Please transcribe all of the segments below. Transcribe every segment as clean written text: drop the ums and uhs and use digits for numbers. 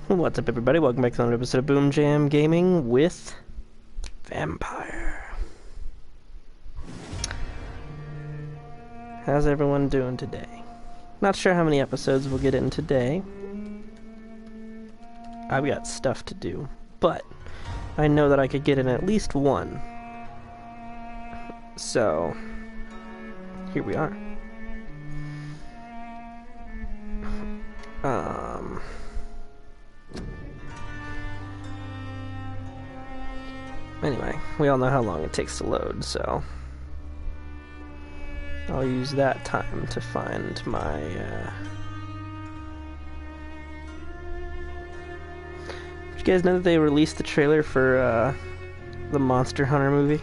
What's up, everybody? Welcome back to another episode of BoomJamGaming with Vampyr. How's everyone doing today? Not sure how many episodes we'll get in today. I've got stuff to do, but I know that I could get in at least one. So, here we are. Anyway, we all know how long it takes to load, so I'll use that time to find my, Did you guys know that they released the trailer for, the Monster Hunter movie?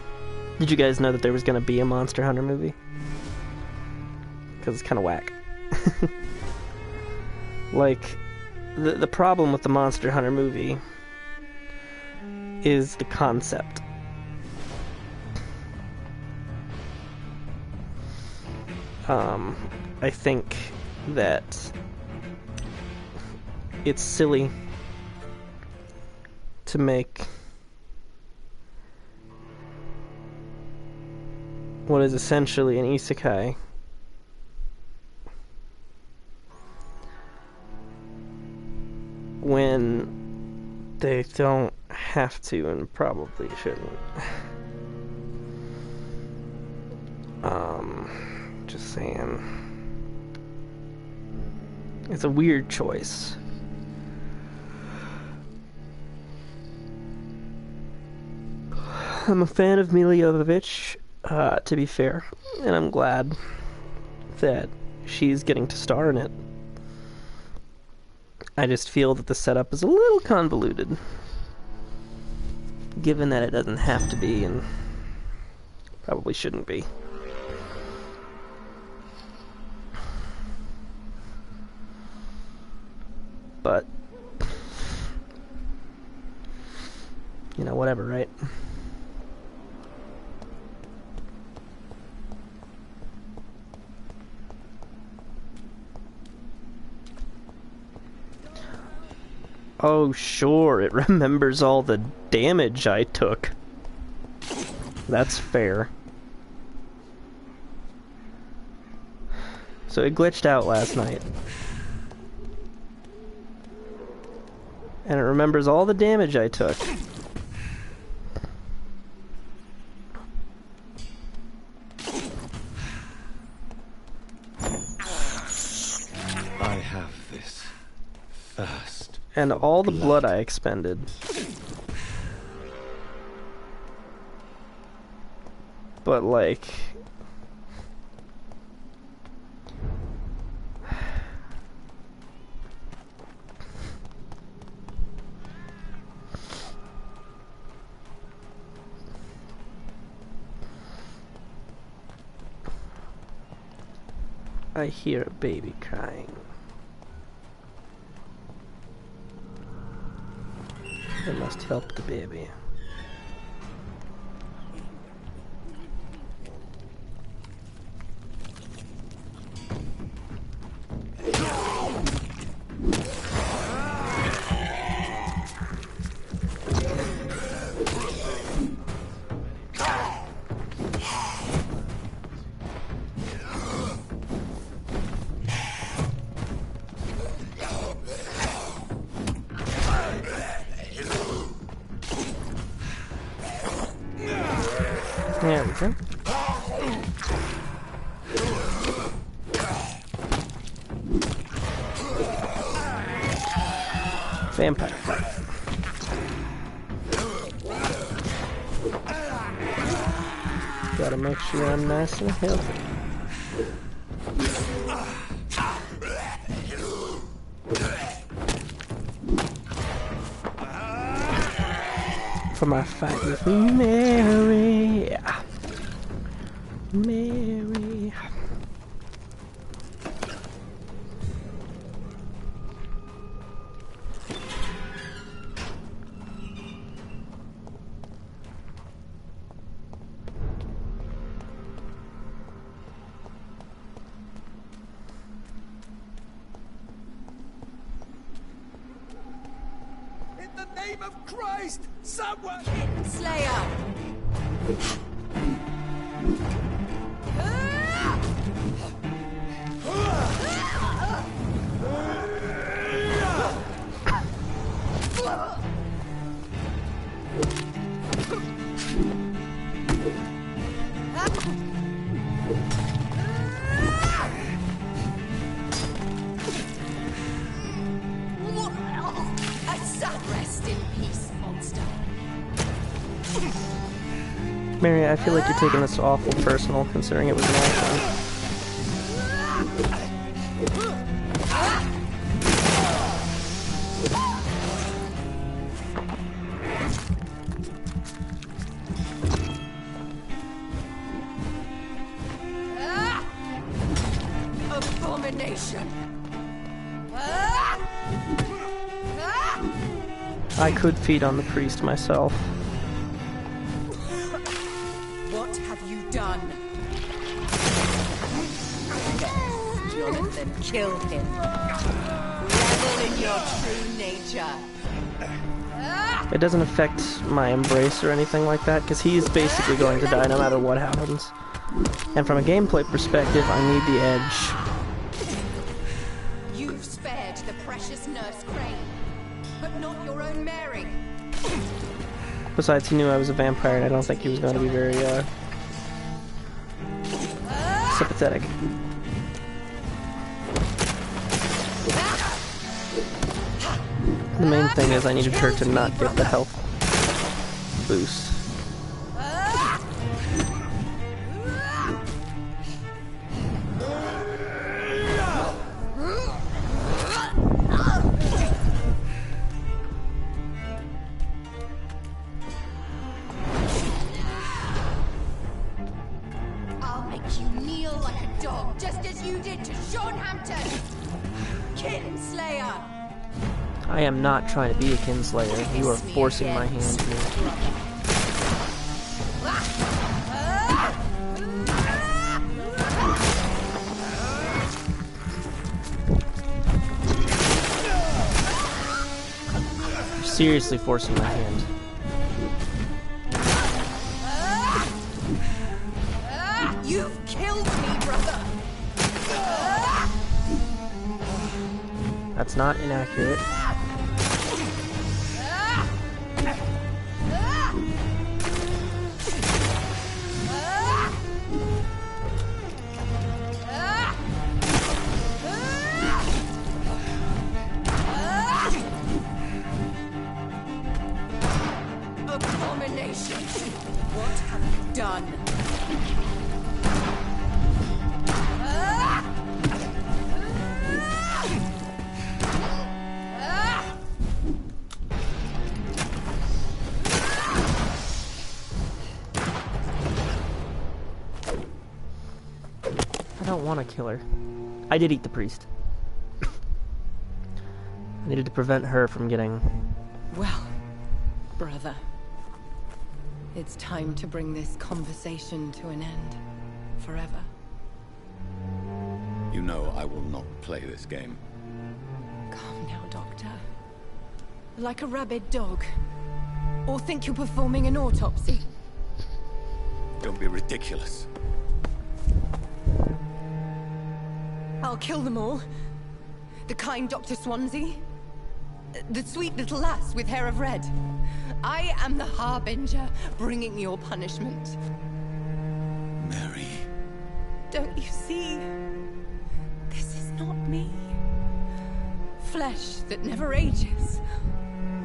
Did you guys know that there was gonna be a Monster Hunter movie? Because it's kinda whack. Like, the problem with the Monster Hunter movie is the concept. I think that it's silly to make what is essentially an isekai when they don't have to and probably shouldn't. Just saying. It's a weird choice. I'm a fan of Milla Jovovich, to be fair, and I'm glad that she's getting to star in it. I just feel that the setup is a little convoluted, given that it doesn't have to be and probably shouldn't be. But, you know, whatever, right? Oh, sure, it remembers all the damage I took. That's fair. So it glitched out last night. And it remembers all the damage I took. I have this thirst. And all the blood I expended. But, like, I hear a baby crying. I must help the baby. There we go. Vampire fight. Gotta make sure I'm nice and healthy. For my fight with Mary. Mary. name of Christ, someone! Slayer! Rest in peace, monster. Mary, I feel like you're taking this awful personal, considering it was an accident. Abomination. I could feed on the priest myself. What have you done? Jonathan, kill him. Revel in your true nature. It doesn't affect my embrace or anything like that, because he's basically going to die no matter what happens. And from a gameplay perspective, I need the edge. You've spared the precious Nurse Crane, but not your own Mary. Besides, he knew I was a vampire, and I don't think he was going to be very, sympathetic. The main thing is I needed her to not get the health boost. I'll make you kneel like a dog, just as you did to Sean Hampton. Kinslayer. I am not trying to be a kinslayer. You are forcing my hand here. You're seriously forcing my hand. You've killed me, brother. That's not inaccurate. Abomination. What have you done? I don't want to kill her. I did eat the priest. I needed to prevent her from getting... Well, brother, it's time to bring this conversation to an end. Forever. You know I will not play this game. Calm now, Doctor. Like a rabid dog. Or think you're performing an autopsy. Don't be ridiculous. I'll kill them all. The kind Dr. Swansea. The sweet little lass with hair of red. I am the Harbinger, bringing your punishment. Mary. Don't you see? This is not me. Flesh that never ages.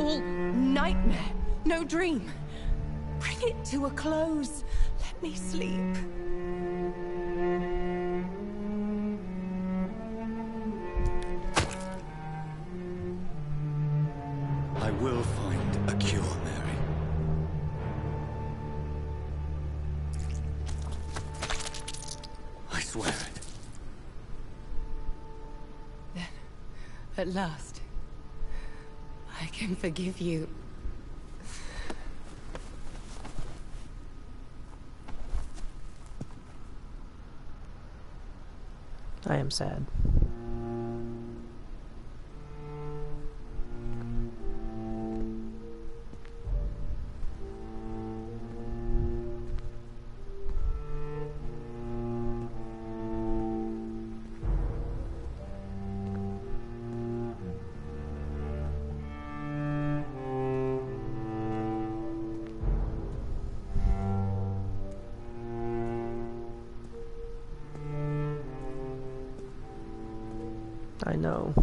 All nightmare, no dream. Bring it to a close. Let me sleep. I will find a cure, Mary. I swear it. Then, at last, I can forgive you. I am sad. I know.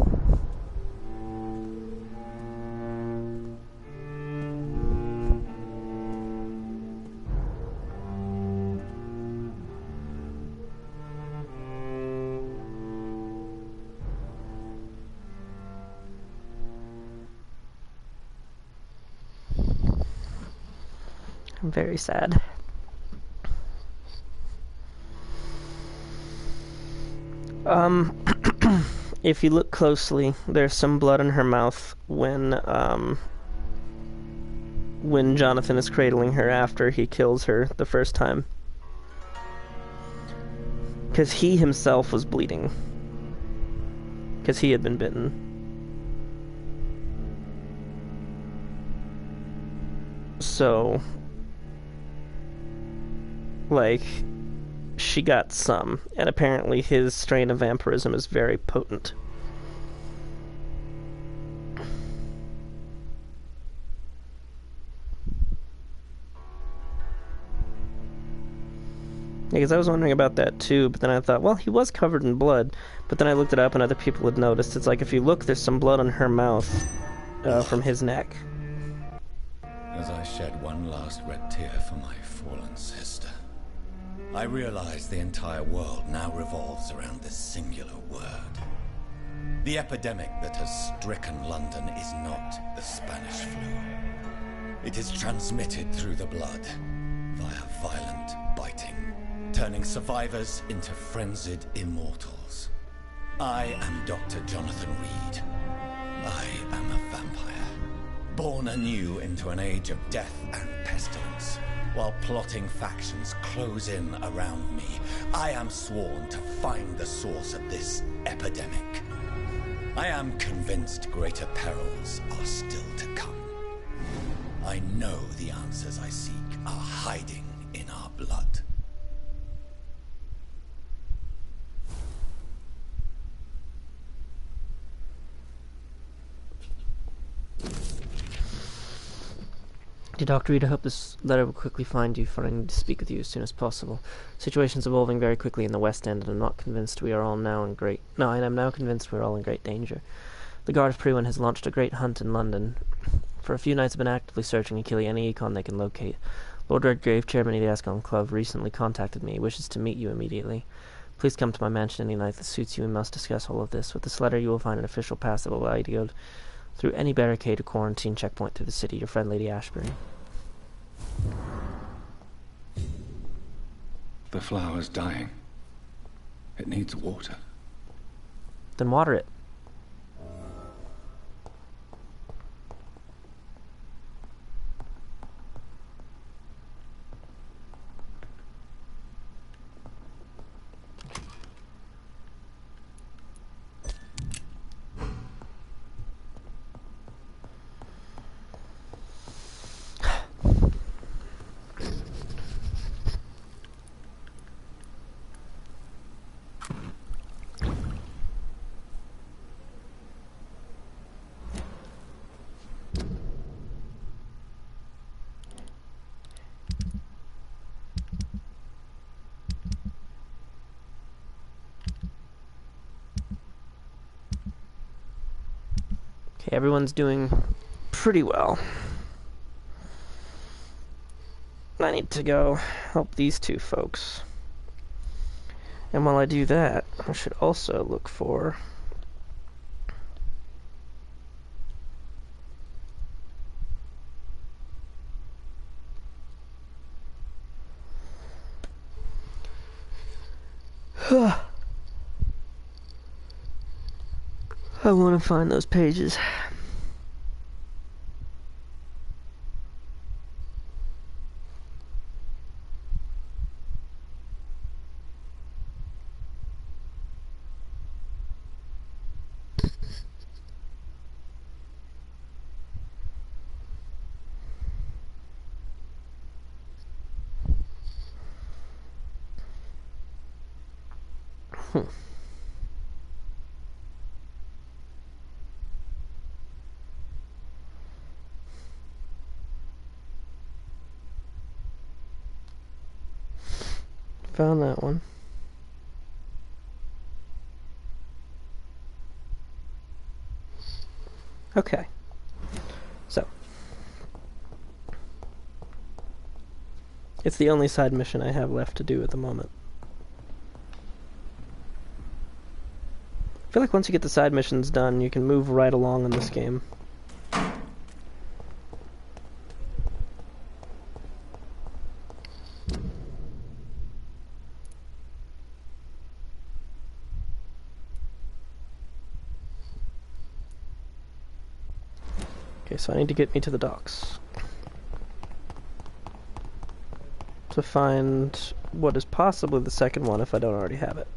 I'm very sad. If you look closely, there's some blood in her mouth when Jonathan is cradling her after he kills her the first time. Because he himself was bleeding. Because he had been bitten. So, like, she got some, and apparently his strain of vampirism is very potent. Because I was wondering about that too, but then I thought, well, he was covered in blood. But then I looked it up and other people had noticed. It's like, if you look, there's some blood on her mouth from his neck. As I shed one last red tear for my fallen sister, I realize the entire world now revolves around this singular word. The epidemic that has stricken London is not the Spanish flu. It is transmitted through the blood, via violent biting, turning survivors into frenzied immortals. I am Dr. Jonathan Reed. I am a vampire, born anew into an age of death and pestilence. While plotting factions close in around me, I am sworn to find the source of this epidemic. I am convinced greater perils are still to come. I know the answers I seek are hiding in our blood. Dear Dr. Reed, I hope this letter will quickly find you, for I need to speak with you as soon as possible. Situation's evolving very quickly in the West End, and I'm not convinced we are all now in great... No, and I'm now convinced we're all in great danger. The Guard of Prewin has launched a great hunt in London. For a few nights, I've been actively searching and killing any econ they can locate. Lord Redgrave, chairman of the Ascon Club, recently contacted me. He wishes to meet you immediately. Please come to my mansion any night that suits you. We must discuss all of this. With this letter, you will find an official pass that will allow you to go through any barricade or quarantine checkpoint through the city. Your friend, Lady Ashbury. The flower's dying. It needs water. Then water it. Okay, everyone's doing pretty well. I need to go help these two folks. And while I do that, I should also look for... I want to find those pages. Found that one. Okay. So. It's the only side mission I have left to do at the moment. I feel like once you get the side missions done, you can move right along in this game. Okay, so I need to get me to the docks to find what is possibly the second one if I don't already have it.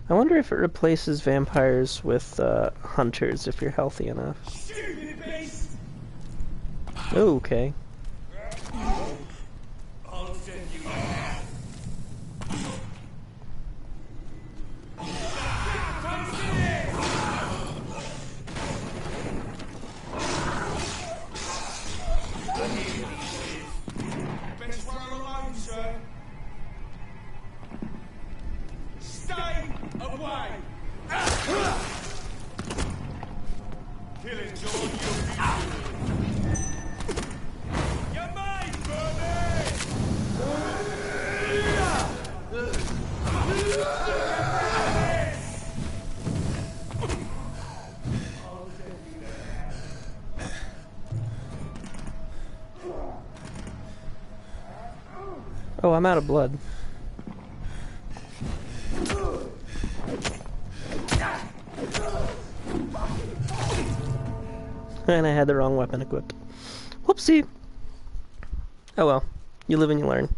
I wonder if it replaces vampires with hunters if you're healthy enough. Okay. Oh, I'm out of blood. And I had the wrong weapon equipped. Whoopsie! Oh well. You live and you learn.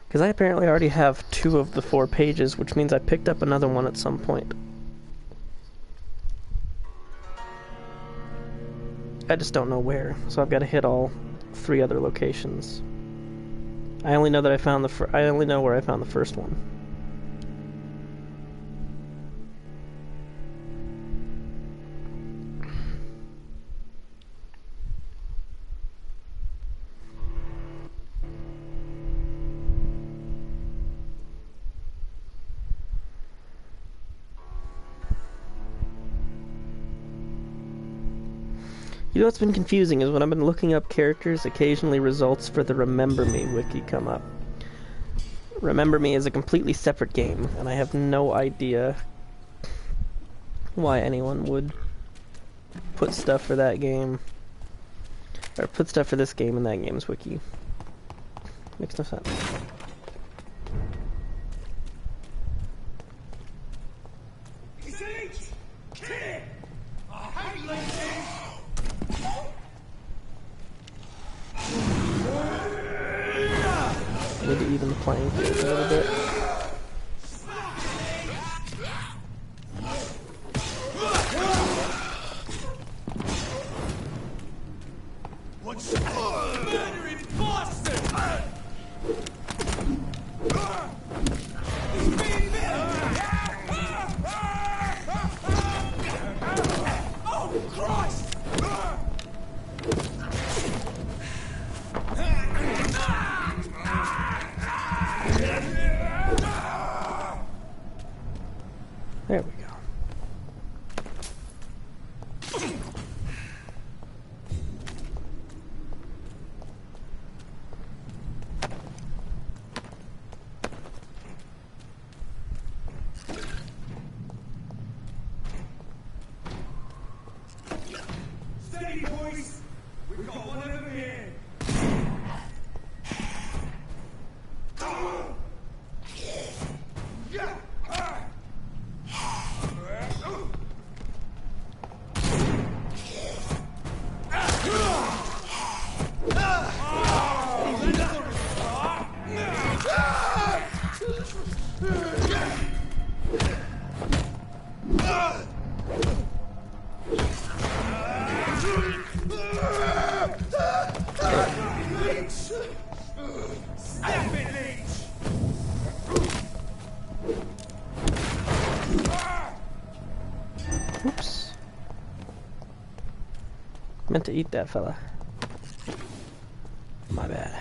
Because I apparently already have 2 of the 4 pages, which means I picked up another one at some point. I just don't know where, so I've got to hit all 3 other locations. I only know that I only know where I found the first one. You know what's been confusing is when I've been looking up characters, occasionally results for the Remember Me wiki come up. Remember Me is a completely separate game, and I have no idea why anyone would put stuff for that game, or put stuff for this game in that game's wiki. Makes no sense. Need to even the playing field a little bit. There we go. Steady, boys! We've got one over here! Meant to eat that fella. My bad.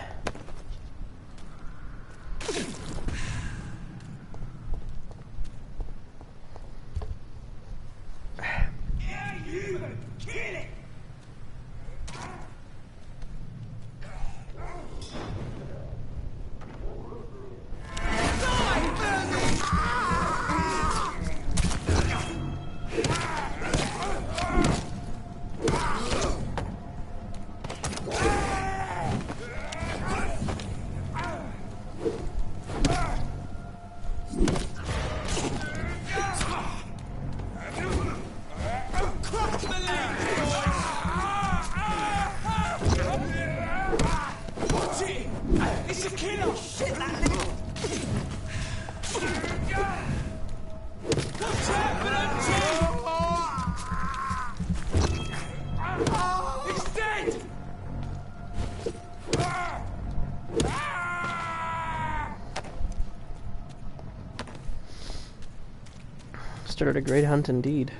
Yeah, you! Kill it! It's a killer! Shit, that little... What's happening, Jim? He's dead! Started a great hunt indeed.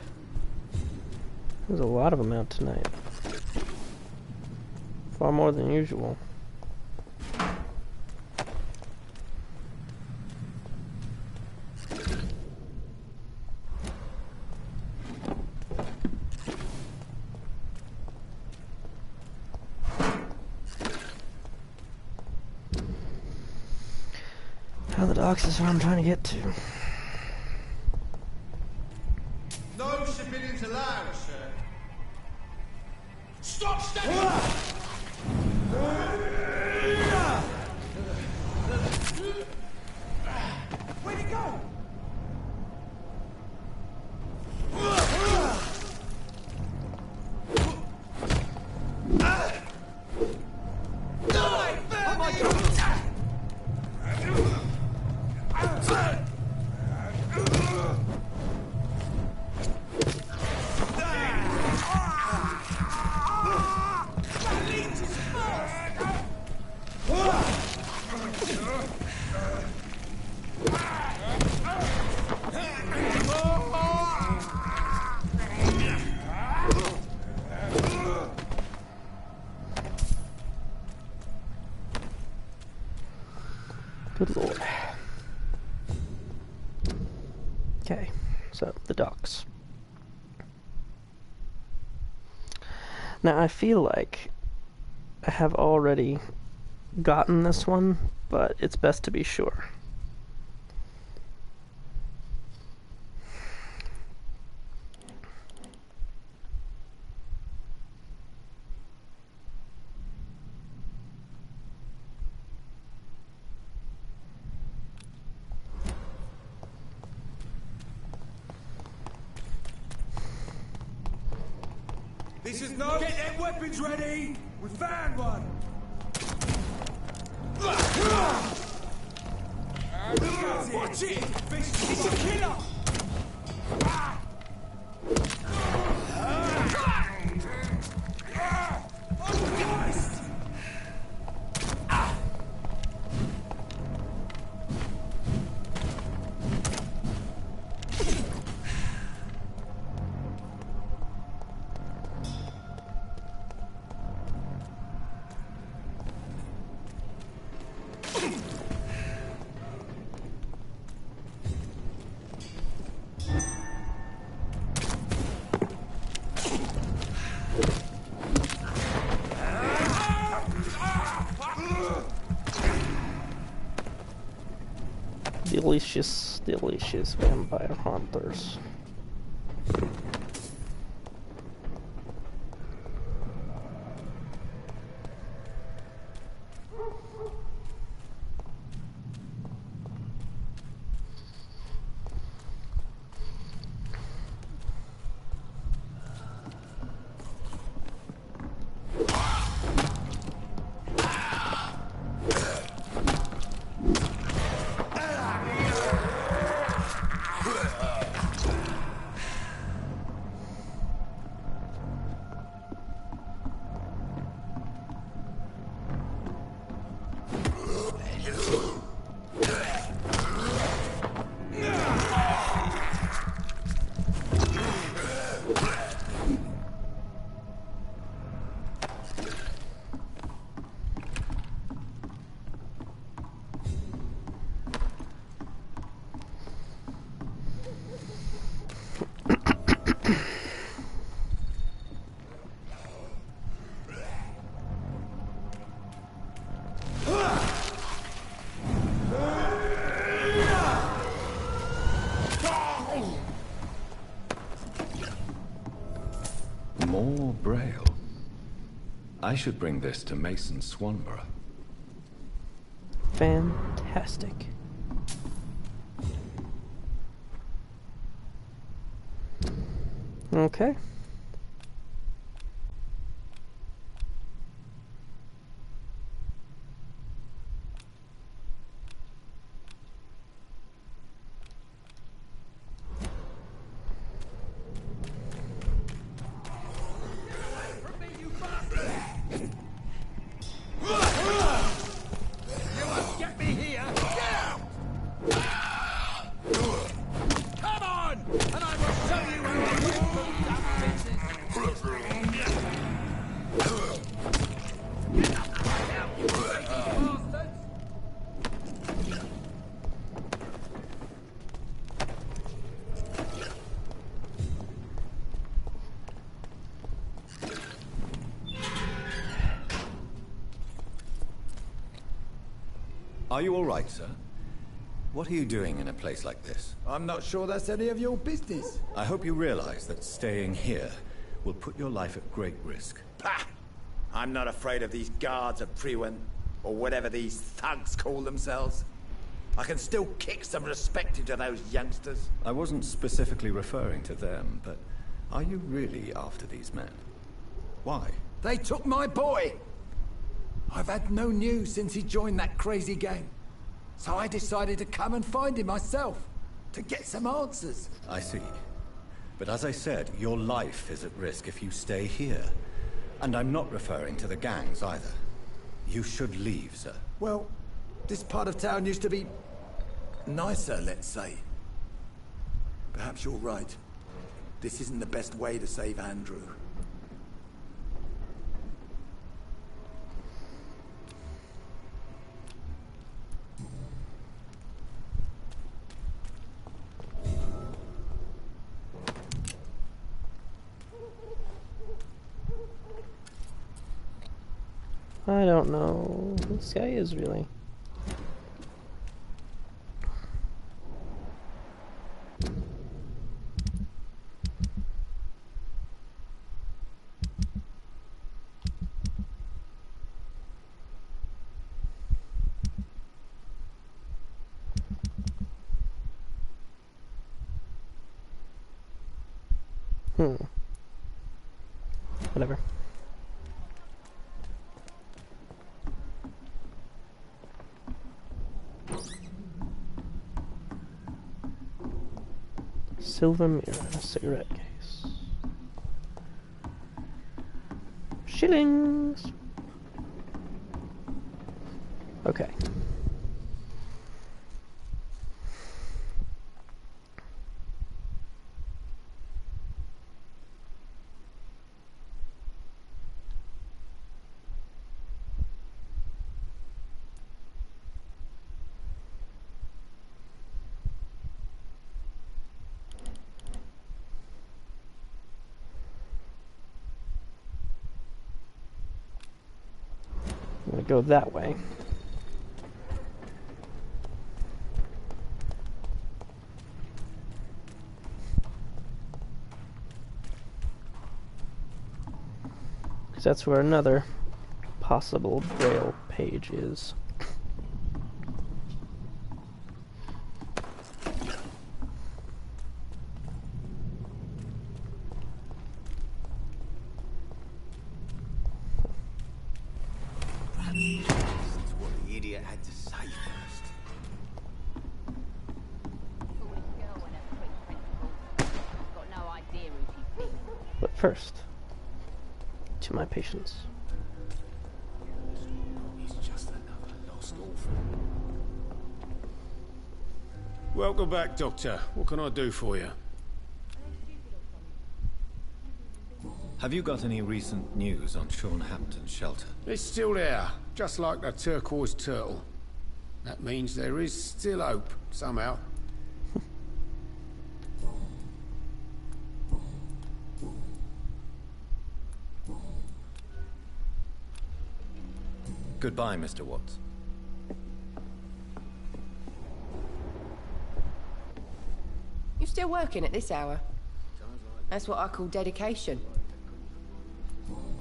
There's a lot of them out tonight. Far more than usual. Now the docks is where I'm trying to get to. No civilians allowed, sir. Stop standing! Where'd he go? Oh my God! Good lord. Okay, so the docks. Now I feel like I have already gotten this one, but it's best to be sure. This is no... Get their weapons ready! We found one! Watch it! It's a killer! Oh, Christ! Delicious, delicious vampire hunters. Braille. I should bring this to Mason Swanborough. Fantastic. Okay. Are you all right, sir? What are you doing in a place like this? I'm not sure that's any of your business. I hope you realize that staying here will put your life at great risk. Pah! I'm not afraid of these guards of Priwen, or whatever these thugs call themselves. I can still kick some respect into those youngsters. I wasn't specifically referring to them, but are you really after these men? Why? They took my boy! I've had no news since he joined that crazy gang. So I decided to come and find him myself, to get some answers. I see. But as I said, your life is at risk if you stay here. And I'm not referring to the gangs either. You should leave, sir. Well, this part of town used to be nicer, let's say. Perhaps you're right. This isn't the best way to save Andrew. I don't know who this guy is really. Whatever. Silver mirror, cigarette case. Shillings! Okay. I'm gonna go that way. Because that's where another possible Braille page is. But first, to my patients. He's just another lost orphan. Welcome back, Doctor. What can I do for you? Have you got any recent news on Sean Hampton's shelter? It's still there, just like the turquoise turtle. That means there is still hope, somehow. Goodbye, Mr. Watts. You still working at this hour? That's what I call dedication.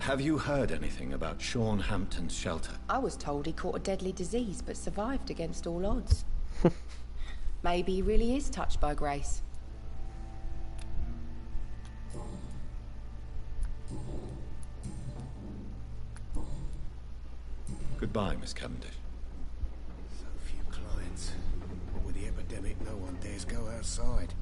Have you heard anything about Sean Hampton's shelter? I was told he caught a deadly disease but survived against all odds. Maybe he really is touched by grace. Goodbye, Miss Cavendish. So few clients. What with the epidemic, no one dares go outside.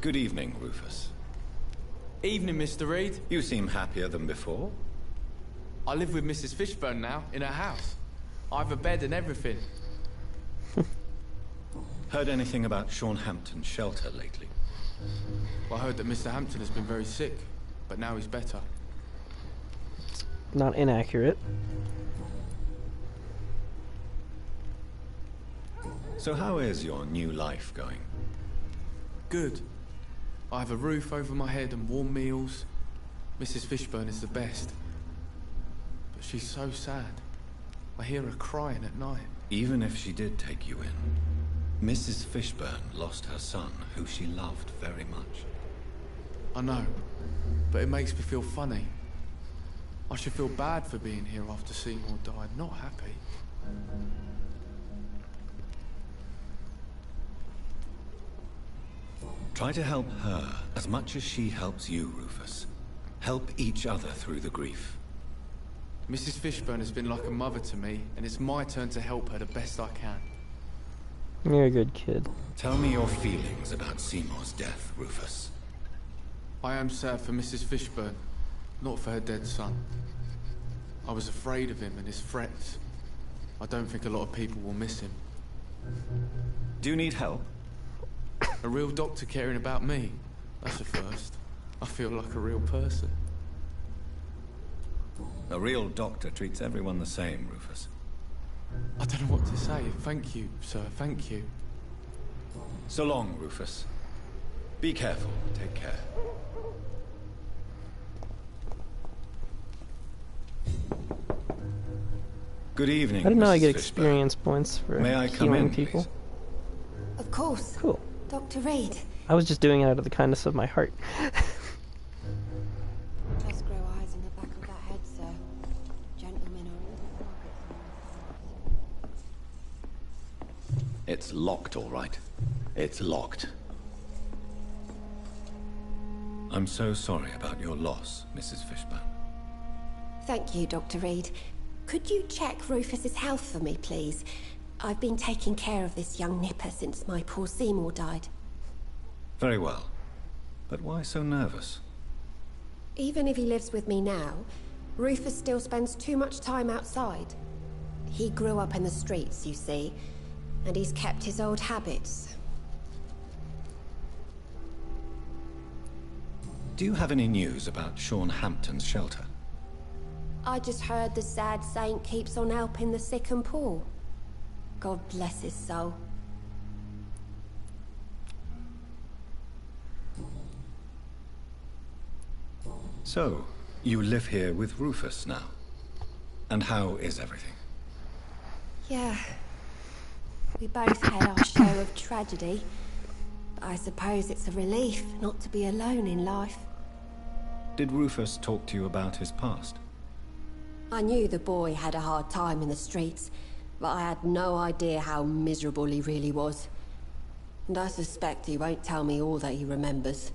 Good evening, Rufus. Evening, Mr. Reed. You seem happier than before. I live with Mrs. Fishburne now, in her house. I have a bed and everything. Heard anything about Sean Hampton's shelter lately? Well, I heard that Mr. Hampton has been very sick, but now he's better. Not inaccurate. So how is your new life going? Good. I have a roof over my head and warm meals. Mrs. Fishburne is the best. But she's so sad. I hear her crying at night. Even if she did take you in, Mrs. Fishburne lost her son, who she loved very much. I know, but it makes me feel funny. I should feel bad for being here after Seymour died, not happy. Try to help her as much as she helps you, Rufus. Help each other through the grief. Mrs. Fishburne has been like a mother to me, and it's my turn to help her the best I can. You're a good kid. Tell me your feelings about Seymour's death, Rufus. I am sad for Mrs. Fishburne, not for her dead son. I was afraid of him and his threats. I don't think a lot of people will miss him. Do you need help? A real doctor caring about me. That's a first. I feel like a real person. A real doctor treats everyone the same, Rufus. I don't know what to say. Thank you, sir. Thank you. So long, Rufus. Be careful. Take care. Good evening, I didn't know I Mrs. get Fishburne. experience points for May I come healing in, people. please? Of course. Cool. Dr. Reed. I was just doing it out of the kindness of my heart. Just grow eyes in the back of that head, sir. Gentlemen are all It's locked, all right. It's locked. I'm so sorry about your loss, Mrs. Fishburne. Thank you, Dr. Reed. Could you check Rufus's health for me, please? I've been taking care of this young nipper since my poor Seymour died. Very well. But why so nervous? Even if he lives with me now, Rufus still spends too much time outside. He grew up in the streets, you see, and he's kept his old habits. Do you have any news about Sean Hampton's shelter? I just heard the sad saint keeps on helping the sick and poor. God bless his soul. So, you live here with Rufus now? And how is everything? Yeah. We both had our share of tragedy. But I suppose it's a relief not to be alone in life. Did Rufus talk to you about his past? I knew the boy had a hard time in the streets, but I had no idea how miserable he really was. And I suspect he won't tell me all that he remembers.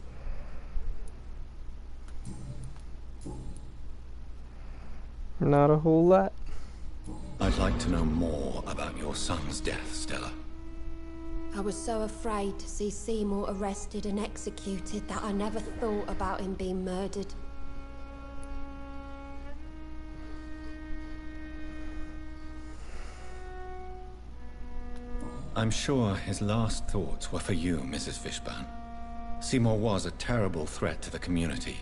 Not a whole lot. I'd like to know more about your son's death, Stella. I was so afraid to see Seymour arrested and executed that I never thought about him being murdered. I'm sure his last thoughts were for you, Mrs. Fishburne. Seymour was a terrible threat to the community,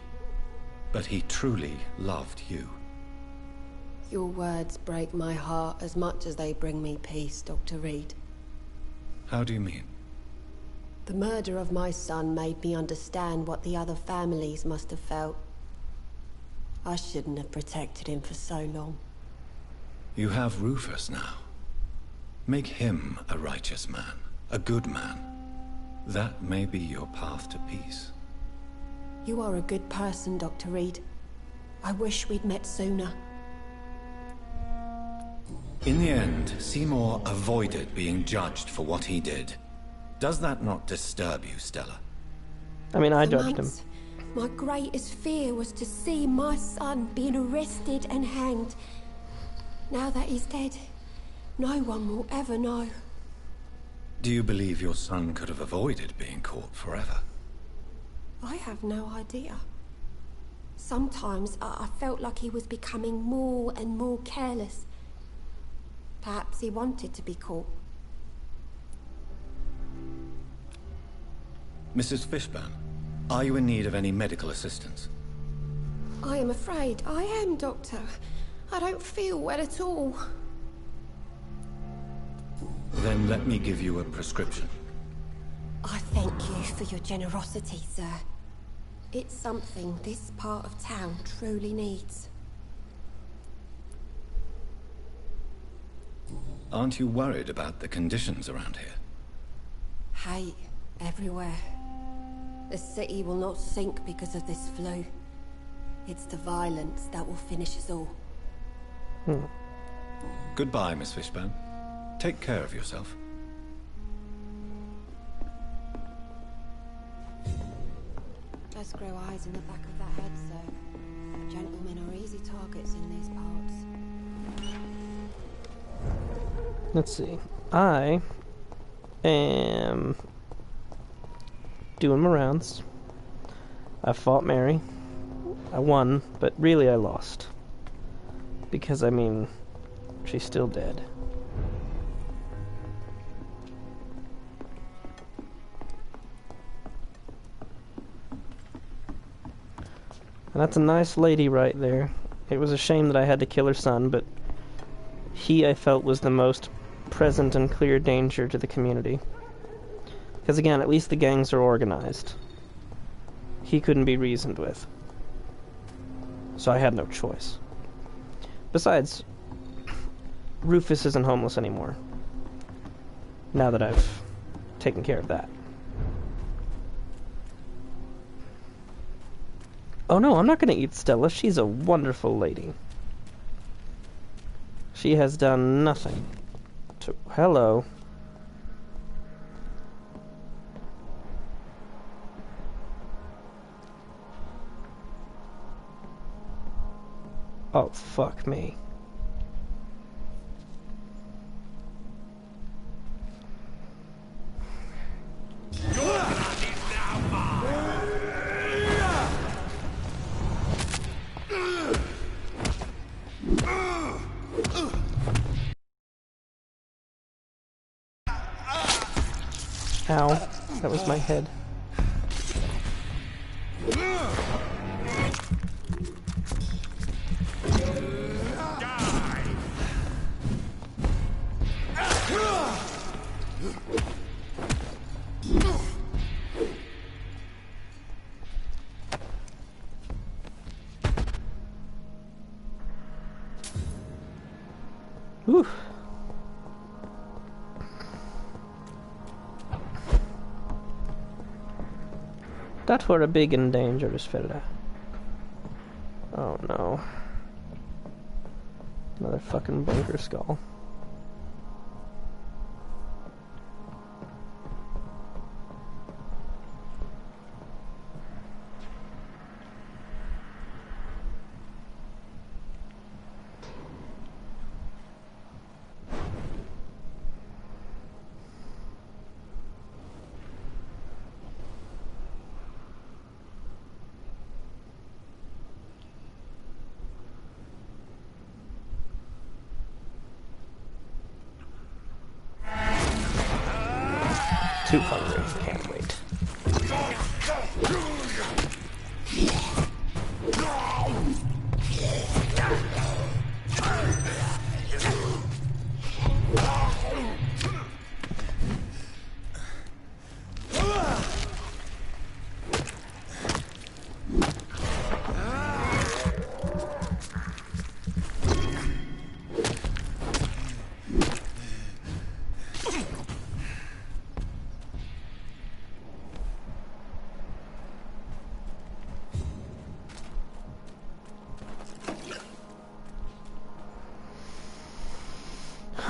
but he truly loved you. Your words break my heart as much as they bring me peace, Dr. Reed. How do you mean? The murder of my son made me understand what the other families must have felt. I shouldn't have protected him for so long. You have Rufus now. Make him a righteous man, a good man. That may be your path to peace. You are a good person, Dr. Reed. I wish we'd met sooner. In the end, Seymour avoided being judged for what he did. Does that not disturb you, Stella? I mean, I For judged him. months, my greatest fear was to see my son being arrested and hanged. Now that he's dead, no one will ever know. Do you believe your son could have avoided being caught forever? I have no idea. Sometimes I felt like he was becoming more and more careless. Perhaps he wanted to be caught. Mrs. Fishburne, are you in need of any medical assistance? I am afraid I am, Doctor. I don't feel well at all. Then let me give you a prescription. I thank you for your generosity, sir. It's something this part of town truly needs. Aren't you worried about the conditions around here? Hate everywhere. The city will not sink because of this flu. It's the violence that will finish us all. Goodbye, Miss Fishburne. Take care of yourself. Those grow eyes in the back of that head, sir. Gentlemen are easy targets in these parts. Let's see. I am doing my rounds. I fought Mary. I won, but really I lost. Because, I mean, she's still dead. And that's a nice lady right there. It was a shame that I had to kill her son, but he, I felt, was the most present and clear danger to the community. Because again, at least the gangs are organized. He couldn't be reasoned with. So I had no choice. Besides, Rufus isn't homeless anymore. Now that I've taken care of that. Oh no, I'm not going to eat Stella. She's a wonderful lady. She has done nothing to... Hello. Oh, fuck me. Ow, that was my head. Whew. That were a big and dangerous fella. Oh no. Another fucking bunker skull. too hungry. Can't wait.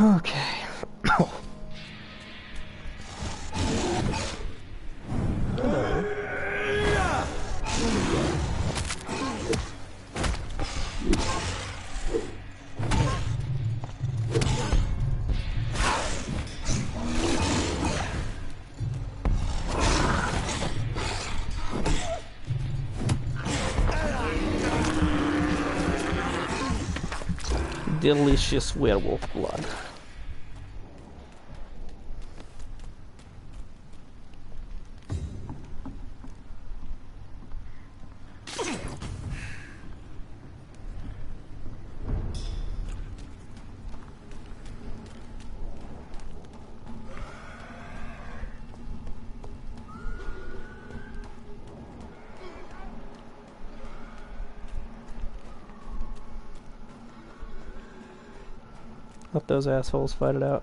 Okay. Delicious werewolf blood. Let those assholes fight it out.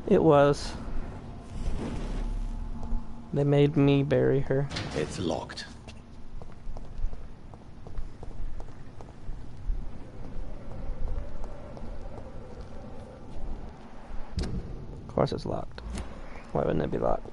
It was. They made me bury her. It's locked. Of course it's locked. Why wouldn't it be locked?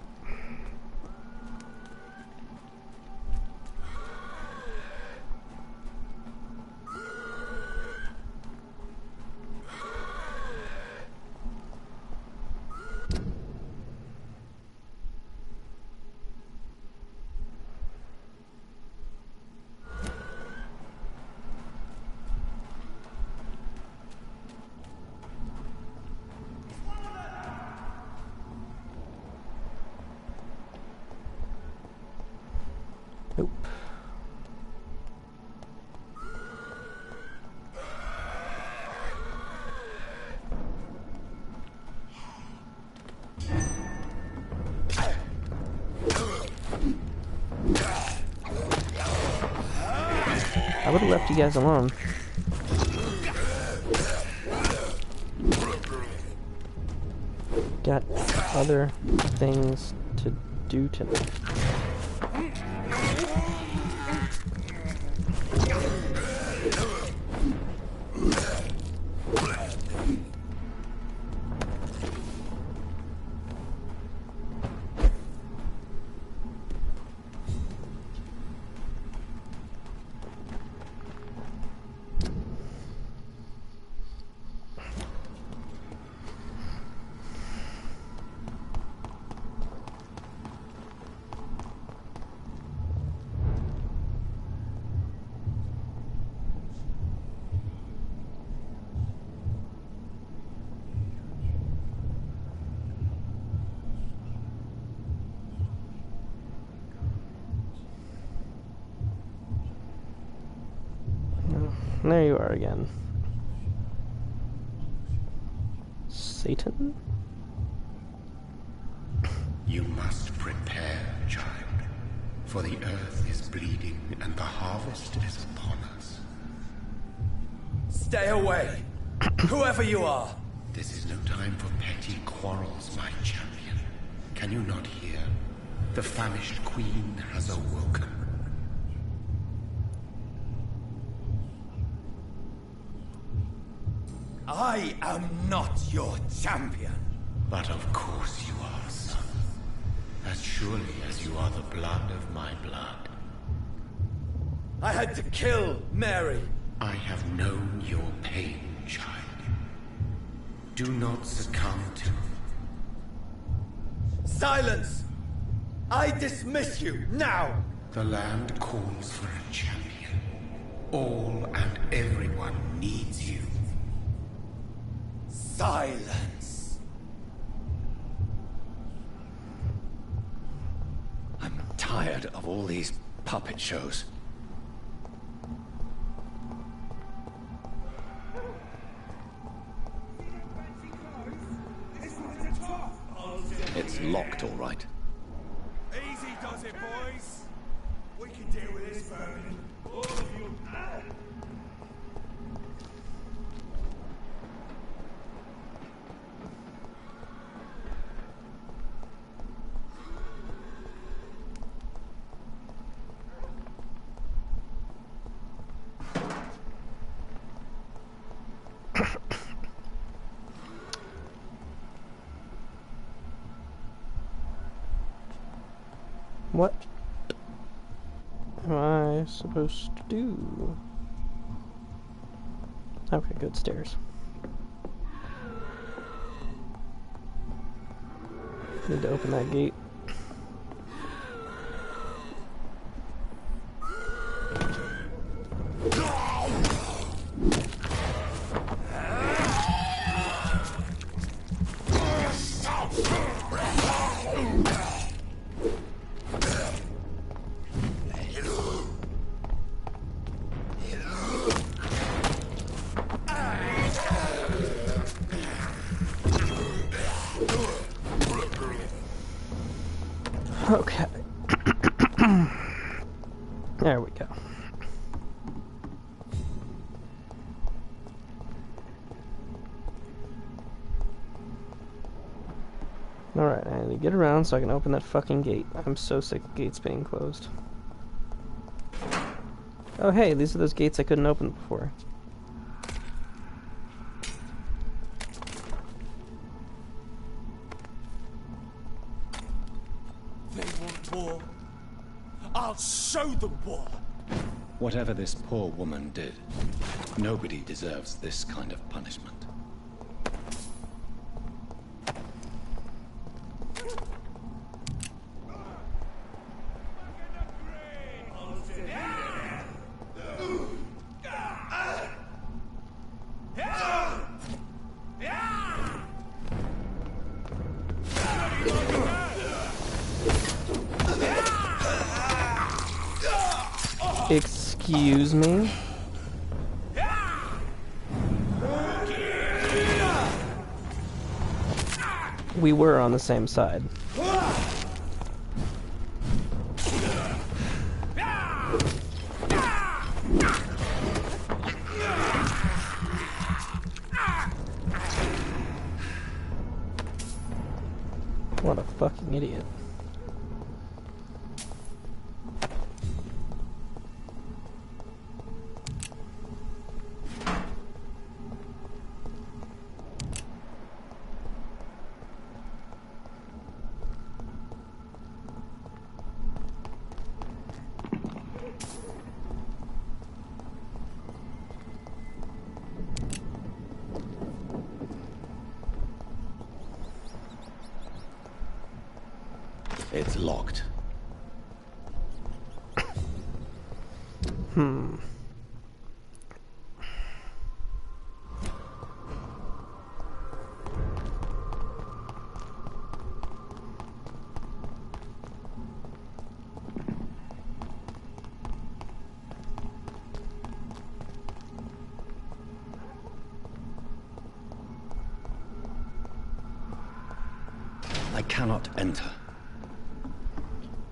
Nope. I would have left you guys alone. Got other things to do tonight. There you are again. Satan? You must prepare, child, for the earth is bleeding and the harvest is upon us. Stay away! Whoever you are! This is no time for petty quarrels, my champion. Can you not hear? The famished queen has awoken. I am not your champion. But of course you are, son. As surely as you are the blood of my blood. I had to kill Mary. I have known your pain, child. Do not succumb to Silence! I dismiss you, now! The land calls for a champion. All and everyone needs you. Silence! I'm tired of all these puppet shows. It's locked, all right. Easy does it, boys. We can deal with this, Vermin. All of you. What am I supposed to do? Okay, good, stairs. Need to open that gate. Okay. There we go. Alright, I need to get around so I can open that fucking gate. I'm so sick of gates being closed. Oh hey, these are those gates I couldn't open before. They want war. I'll show them war. Whatever this poor woman did, nobody deserves this kind of punishment. Excuse me? We were on the same side. What a fucking idiot. It's locked. I cannot enter.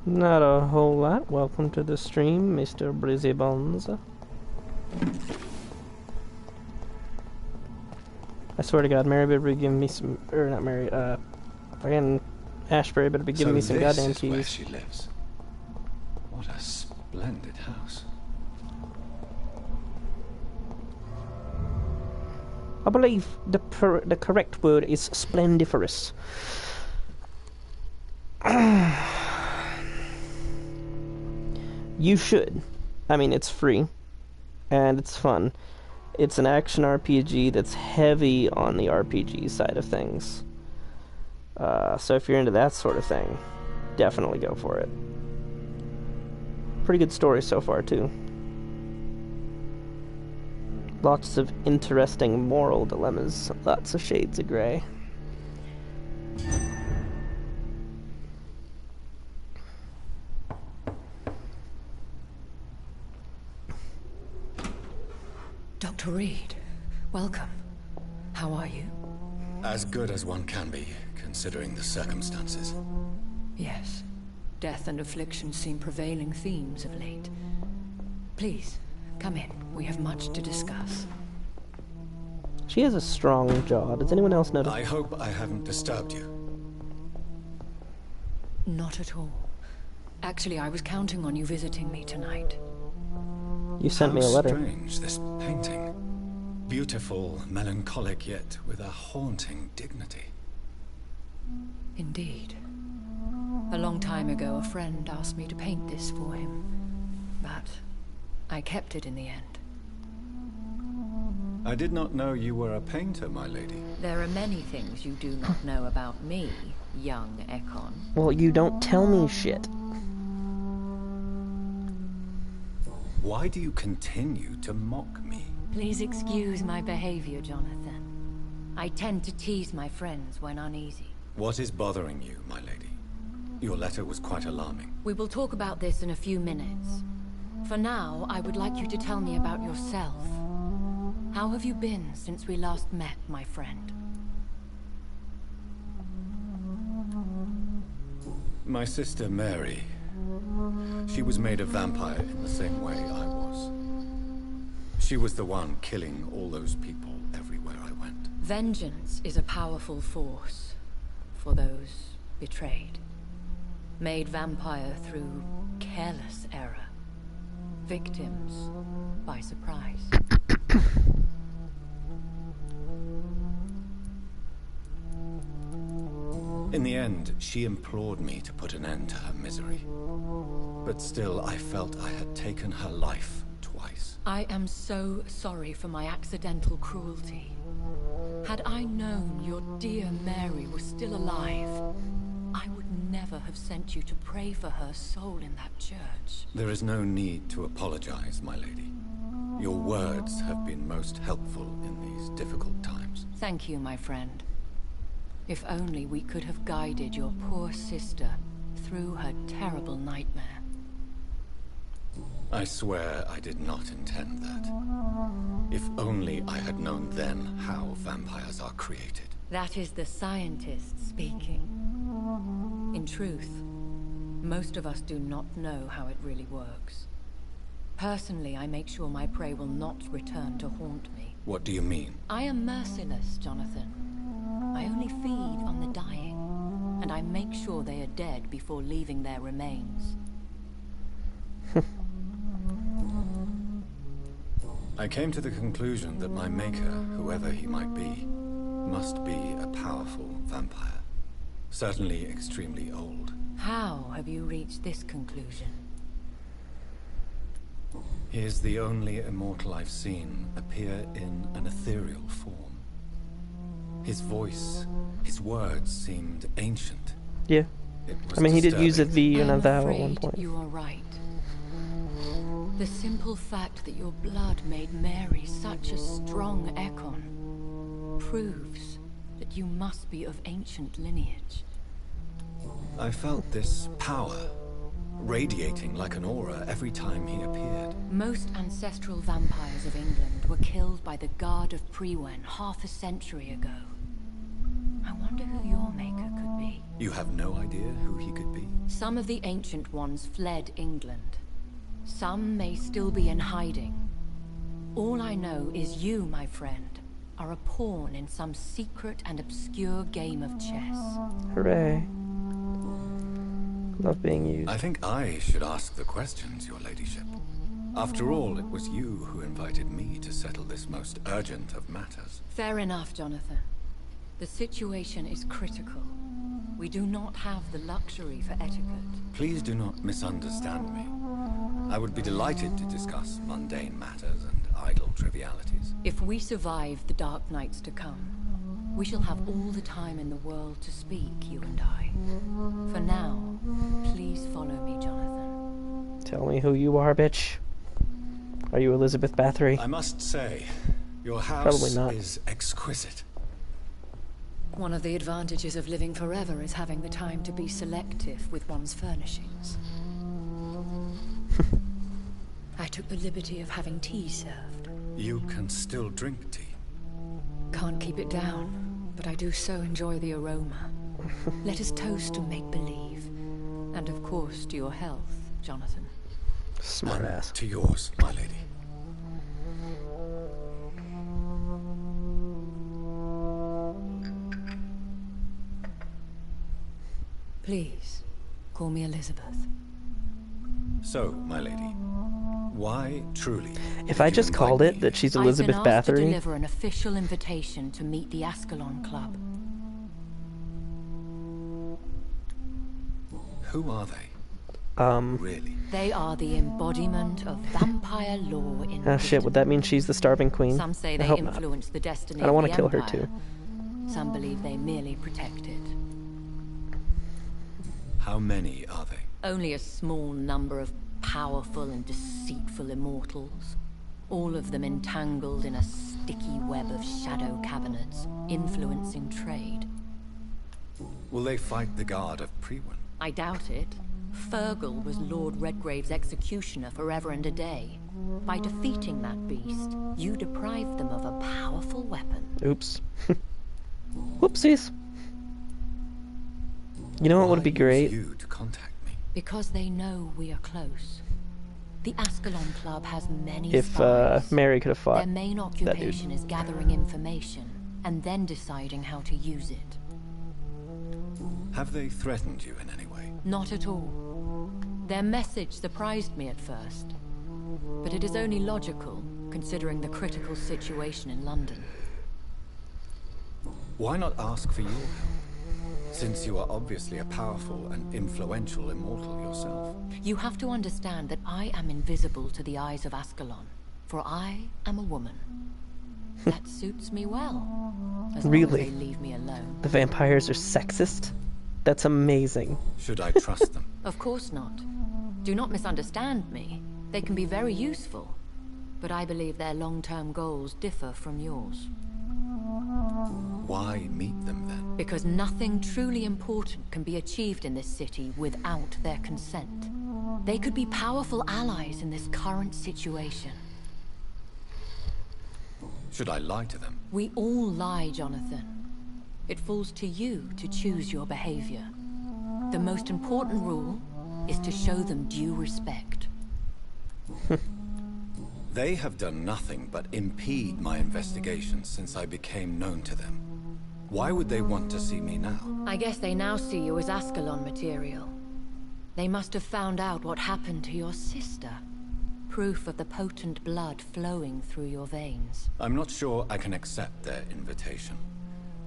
Not a whole lot. Welcome to the stream, Mr. Brizzy Bones. I swear to God, Mary better be giving me some, or not Mary, again, Ashbury better be giving me some goddamn this is where keys. she lives. What a splendid house. I believe the correct word is splendiferous. You should. I mean, it's free, and it's fun. It's an action RPG that's heavy on the RPG side of things. So if you're into that sort of thing, definitely go for it. Pretty good story so far, too. Lots of interesting moral dilemmas, lots of shades of grey. Dr. Reed, welcome. How are you? As good as one can be, considering the circumstances. Yes. Death and affliction seem prevailing themes of late. Please, come in. We have much to discuss. She has a strong jaw. Does anyone else notice? I hope I haven't disturbed you. Not at all. Actually, I was counting on you visiting me tonight. You sent me a letter. How strange, this painting. Beautiful, melancholic, yet with a haunting dignity. Indeed. A long time ago, a friend asked me to paint this for him. But I kept it in the end. I did not know you were a painter, my lady. There are many things you do not know about me, young Ekon. Well, you don't tell me shit. Why do you continue to mock me? Please excuse my behavior, Jonathan. I tend to tease my friends when uneasy. What is bothering you, my lady? Your letter was quite alarming. We will talk about this in a few minutes. For now, I would like you to tell me about yourself. How have you been since we last met, my friend? My sister Mary. She was made a vampire in the same way I was. She was the one killing all those people everywhere I went. Vengeance is a powerful force for those betrayed. Made vampire through careless error. Victims by surprise. In the end, she implored me to put an end to her misery. But still, I felt I had taken her life twice. I am so sorry for my accidental cruelty. Had I known your dear Mary was still alive, I would never have sent you to pray for her soul in that church. There is no need to apologize, my lady. Your words have been most helpful in these difficult times. Thank you, my friend. If only we could have guided your poor sister through her terrible nightmare. I swear I did not intend that. If only I had known then how vampires are created. That is the scientist speaking. In truth, most of us do not know how it really works. Personally, I make sure my prey will not return to haunt me. What do you mean? I am merciless, Jonathan. I only feed on the dying, and I make sure they are dead before leaving their remains. I came to the conclusion that my maker, whoever he might be, must be a powerful vampire. Certainly extremely old. How have you reached this conclusion? He is the only immortal I've seen appear in an ethereal form. His voice, his words seemed ancient. Yeah. I mean, he did use a V and a thou at one point. You are right. The simple fact that your blood made Mary such a strong Ekon proves that you must be of ancient lineage. I felt this power radiating like an aura every time he appeared. Most ancestral vampires of England were killed by the Guard of Priwen half a century ago. I wonder who your maker could be. You have no idea who he could be? Some of the ancient ones fled England. Some may still be in hiding. All I know is you, my friend, are a pawn in some secret and obscure game of chess. Hooray. Love being used. I think I should ask the questions, your ladyship. After all, it was you who invited me to settle this most urgent of matters. Fair enough, Jonathan. The situation is critical. We do not have the luxury for etiquette. Please do not misunderstand me. I would be delighted to discuss mundane matters and idle trivialities. If we survive the dark nights to come, We shall have all the time in the world to speak, you and I. For now, please follow me, Jonathan. Tell me who you are, bitch. Are you Elizabeth Bathory? I must say, your house Probably not. is exquisite. One of the advantages of living forever is having the time to be selective with one's furnishings. I took the liberty of having tea served. You can still drink tea. Can't keep it down, but I do so enjoy the aroma. Let us toast to make-believe. And of course to your health, Jonathan. Smart ass. To yours, my lady. Please, call me Elizabeth. So, my lady, why truly? If I just called it that she's Elizabeth I've been asked to Bathory, deliver an official invitation to meet the Ascalon Club. Who are they? Really? They are the embodiment of vampire law in ah shit, would that mean she's the starving queen? Some say I they hope not. influence the destiny I don't of want the to kill her Empire. too. Some believe they merely protect it. How many are they? Only a small number of powerful and deceitful immortals. All of them entangled in a sticky web of shadow cabinets, influencing trade. Will they fight the guard of Priwen? I doubt it. Fergal was Lord Redgrave's executioner forever and a day. By defeating that beast, you deprived them of a powerful weapon. Oops. Whoopsies. You know what would be great? You to contact me. Because they know we are close. The Ascalon Club has many If spies. Mary could have fought Their main that occupation dude. is gathering information and then deciding how to use it. Have they threatened you in any way? Not at all. Their message surprised me at first. But it is only logical, considering the critical situation in London. Why not ask for your help? Since you are obviously a powerful and influential immortal yourself. You have to understand that I am invisible to the eyes of Ascalon, for I am a woman. That suits me well, as long as Really? they leave me alone. The vampires are sexist? That's amazing. Should I trust them? Of course not. Do not misunderstand me. They can be very useful, but I believe their long-term goals differ from yours. Why meet them then? Because nothing truly important can be achieved in this city without their consent. They could be powerful allies in this current situation. Should I lie to them? We all lie, Jonathan. It falls to you to choose your behavior. The most important rule is to show them due respect. They have done nothing but impede my investigation since I became known to them. Why would they want to see me now? I guess they now see you as Ascalon material. They must have found out what happened to your sister. Proof of the potent blood flowing through your veins. I'm not sure I can accept their invitation.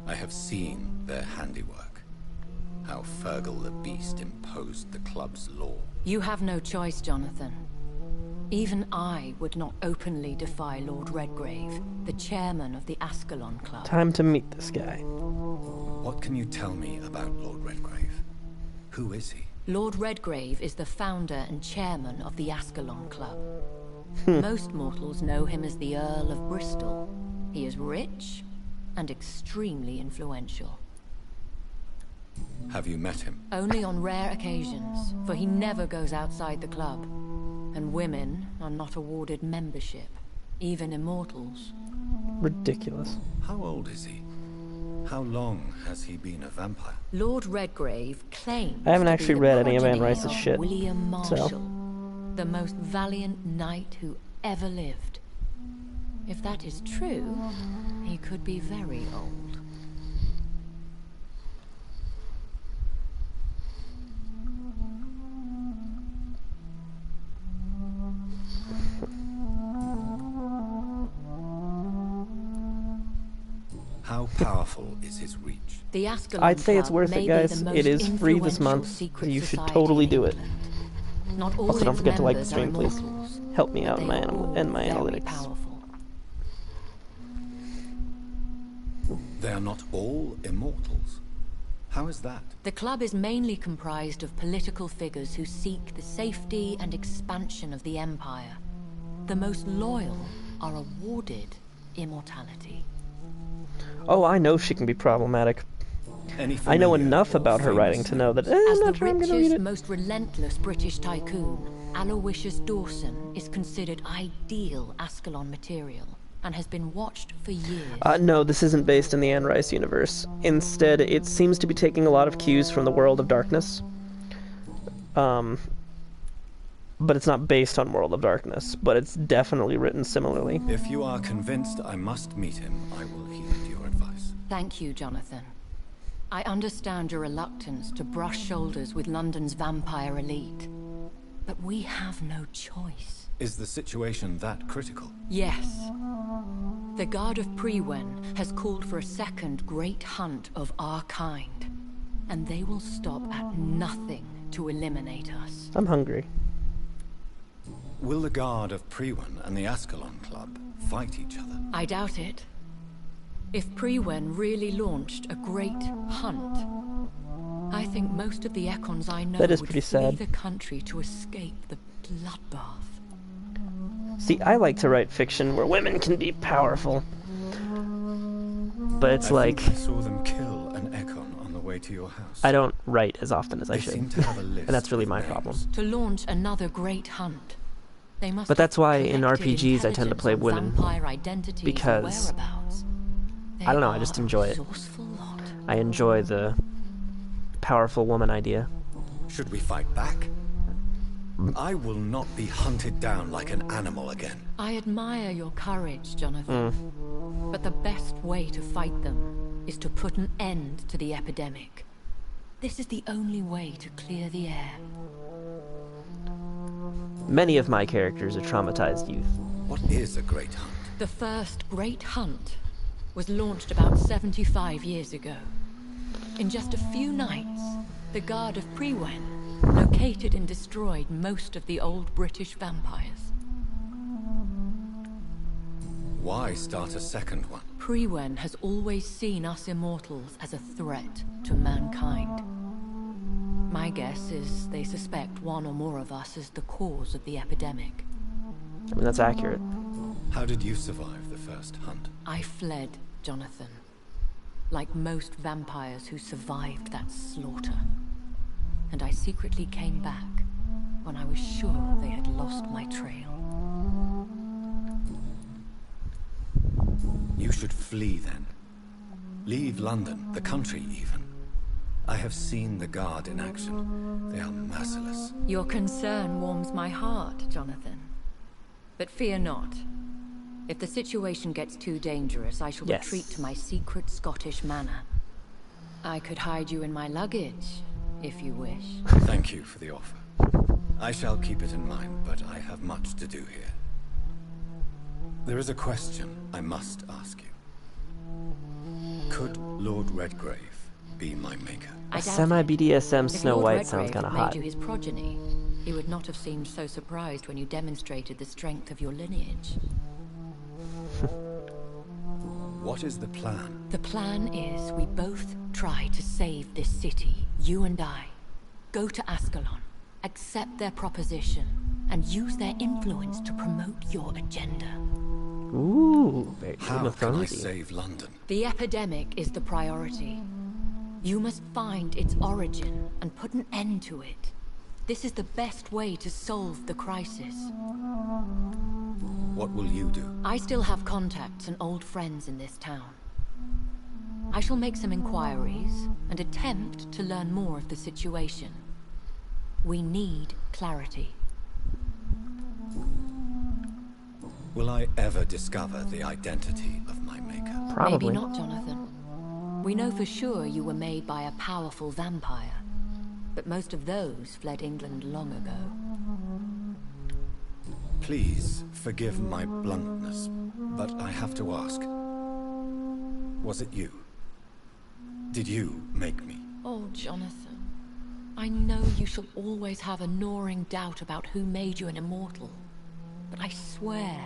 I have seen their handiwork. How Fergal the Beast imposed the club's law. You have no choice, Jonathan. Even I would not openly defy Lord Redgrave, the chairman of the Ascalon Club. Time to meet this guy. What can you tell me about Lord Redgrave? Who is he? Lord Redgrave is the founder and chairman of the Ascalon Club. Most mortals know him as the Earl of Bristol. He is rich and extremely influential. Have you met him? Only on rare occasions, for he never goes outside the club. And women are not awarded membership, even immortals. Ridiculous. How old is he? How long has he been a vampire? Lord Redgrave claims I haven't to actually be the read any of Anne progeny Rice's of shit, William Marshall, so. the most valiant knight who ever lived. If that is true, he could be very old. How powerful is his reach? The Ascalon I'd say it's Club worth may it, be guys. the most It is free this influential month. secret You should society totally in do it. England. Not all Also, don't its forget to like the members stream, are please. immortals, Help me but out in they my, are all in my very analytics. powerful. They are not all immortals. How is that? The club is mainly comprised of political figures who seek the safety and expansion of the Empire. The most loyal are awarded immortality. Oh, I know she can be problematic. I know enough about her writing to know that As I'm the not sure I'm gonna read richest, it. most relentless British tycoon, Aloysius Dawson is considered ideal Ascalon material and has been watched for years. No, this isn't based in the Anne Rice universe. Instead, it seems to be taking a lot of cues from the World of Darkness. But it's not based on World of Darkness, but it's definitely written similarly. If you are convinced I must meet him, I will heed your advice. Thank you, Jonathan. I understand your reluctance to brush shoulders with London's vampire elite. But we have no choice. Is the situation that critical? Yes. The Guard of Prewen has called for a second great hunt of our kind. And they will stop at nothing to eliminate us. I'm hungry. Will the Guard of Prewen and the Ascalon Club fight each other? I doubt it. If Prewen really launched a great hunt, I think most of the Econs I know That is would pretty flee sad. the country to escape the bloodbath. See, I like to write fiction where women can be powerful. But it's like, I saw them kill an Econ on the way to your house. I don't write as often as I They should. seem to have a list And that's really with my names. problem. To launch another great hunt, they must But that's why in have collected RPGs I tend to play intelligence on women, vampire identities and because whereabouts. I don't know, I They just are a enjoy it. resourceful lot. I enjoy the powerful woman idea. Should we fight back? I will not be hunted down like an animal again. I admire your courage, Jonathan. But the best way to fight them is to put an end to the epidemic. This is the only way to clear the air. Many of my characters are traumatized youth. What is a great hunt? The first great hunt was launched about 75 years ago. In just a few nights, the Guard of Prewen located and destroyed most of the old British vampires. Why start a second one? Prewen has always seen us immortals as a threat to mankind. My guess is they suspect one or more of us as the cause of the epidemic. I mean, that's accurate. How did you survive the first hunt? I fled, Jonathan. Like most vampires who survived that slaughter. And I secretly came back when I was sure they had lost my trail. You should flee then. Leave London, the country even. I have seen the Guard in action. They are merciless. Your concern warms my heart, Jonathan. But fear not. If the situation gets too dangerous, I shall Yes. retreat to my secret Scottish manor. I could hide you in my luggage, if you wish. Thank you for the offer. I shall keep it in mind, but I have much to do here. There is a question I must ask you. Could Lord Redgrave be my maker? I A doubt it. semi-BDSM If Snow Lord White Redgrave sounds kind of had hot. made you his progeny, he would not have seemed so surprised when you demonstrated the strength of your lineage. What is the plan? The plan is we both try to save this city, you and I. Go to Ascalon, accept their proposition, and use their influence to promote your agenda. Ooh, very Game How of can I Thrones-y. save London? The epidemic is the priority. You must find its origin and put an end to it. This is the best way to solve the crisis. What will you do? I still have contacts and old friends in this town. I shall make some inquiries and attempt to learn more of the situation. We need clarity. Will I ever discover the identity of my maker? Probably. Maybe not, Jonathan. We know for sure you were made by a powerful vampire. But most of those fled England long ago. Please forgive my bluntness, but I have to ask. Was it you? Did you make me? Oh, Jonathan. I know you shall always have a gnawing doubt about who made you an immortal. But I swear,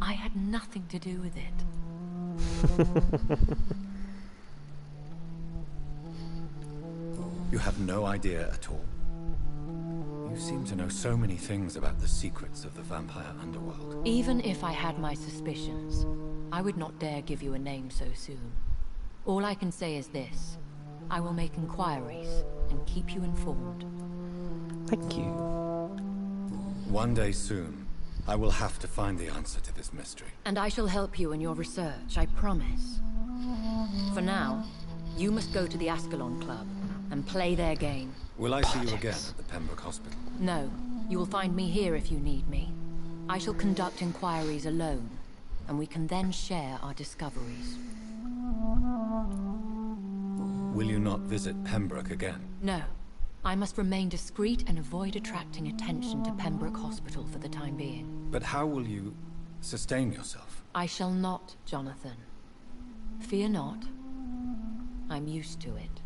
I had nothing to do with it. You have no idea at all. You seem to know so many things about the secrets of the vampire underworld. Even if I had my suspicions, I would not dare give you a name so soon. All I can say is this. I will make inquiries and keep you informed. Thank you. One day soon, I will have to find the answer to this mystery. And I shall help you in your research, I promise. For now, you must go to the Ascalon Club and play their game. Will I see you again at the Pembroke Hospital? No, you will find me here if you need me. I shall conduct inquiries alone, and we can then share our discoveries. Will you not visit Pembroke again? No. I must remain discreet and avoid attracting attention to Pembroke Hospital for the time being. But how will you sustain yourself? I shall not, Jonathan. Fear not. I'm used to it.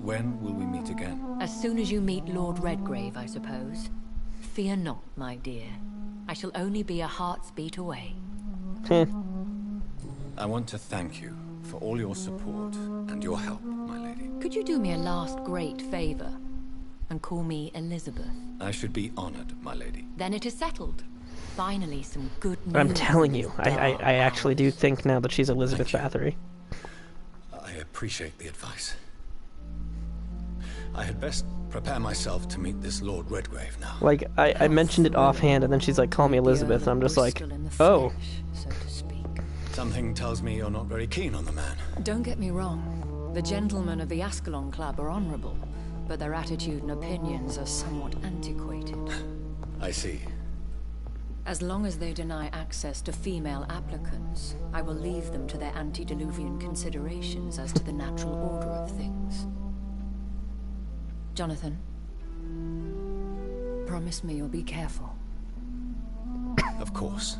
When will we meet again? As soon as you meet Lord Redgrave, I suppose. Fear not, my dear. I shall only be a heart's beat away. I want to thank you for all your support and your help, my lady. Could you do me a last great favor and call me Elizabeth? I should be honored, my lady. Then it is settled. Finally, some good news. I'm telling you, I actually do think now that she's Elizabeth Bathory. I appreciate the advice. I had best prepare myself to meet this Lord Redgrave now. Like, I mentioned it offhand, and then she's like, call me Elizabeth, and I'm just like, oh. So to speak. Something tells me you're not very keen on the man. Don't get me wrong. The gentlemen of the Ascalon Club are honorable, but their attitude and opinions are somewhat antiquated. I see. As long as they deny access to female applicants, I will leave them to their antediluvian considerations as to the natural order of things. Jonathan, promise me you'll be careful. Of course.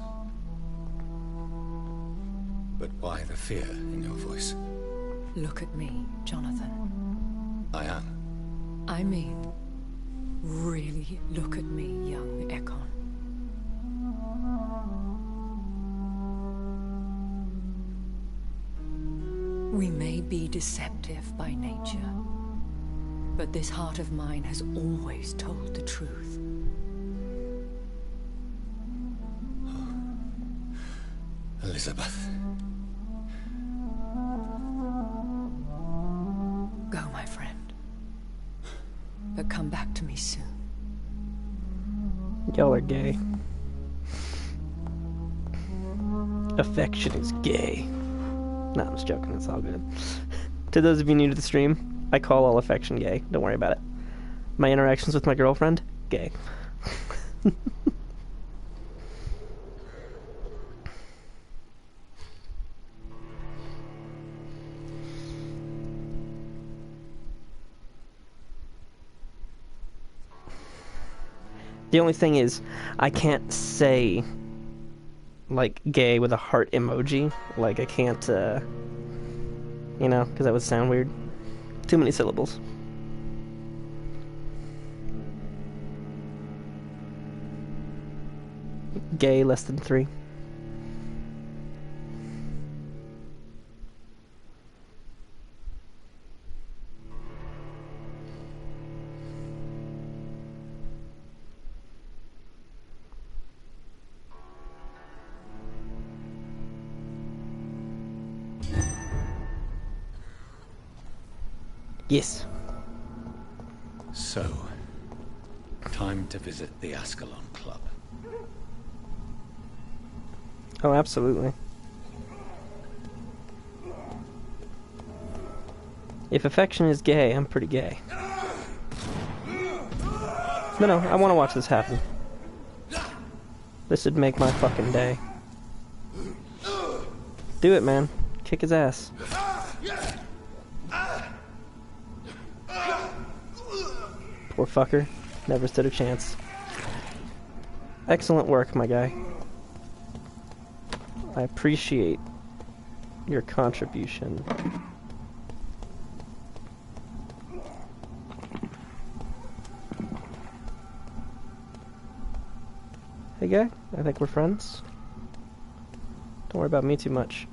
But why the fear in your voice? Look at me, Jonathan. I am. I mean, really look at me, young Ekon. We may be deceptive by nature, but this heart of mine has always told the truth. Elizabeth. Go, my friend. But come back to me soon. Y'all are gay. Affection is gay. No, I'm just joking. It's all good. To those of you new to the stream, I call all affection gay. Don't worry about it. My interactions with my girlfriend, gay. The only thing is, I can't say, like, gay with a heart emoji. Like, I can't, you know, because that would sound weird. Too many syllables. Gay less than 3. Yes. So, time to visit the Ascalon Club. Oh, absolutely. If affection is gay, I'm pretty gay. No, I want to watch this happen. This would make my fucking day. Do it, man. Kick his ass. Poor fucker. Never stood a chance. Excellent work, my guy. I appreciate your contribution. Hey guy, I think we're friends. Don't worry about me too much.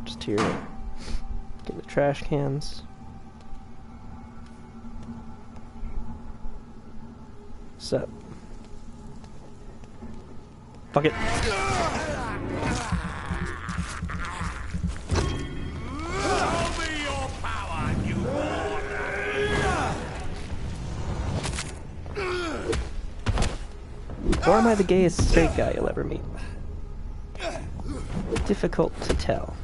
Just here. Get the trash cans. So. Fuck it. Or am I the gayest straight guy you'll ever meet? Difficult to tell.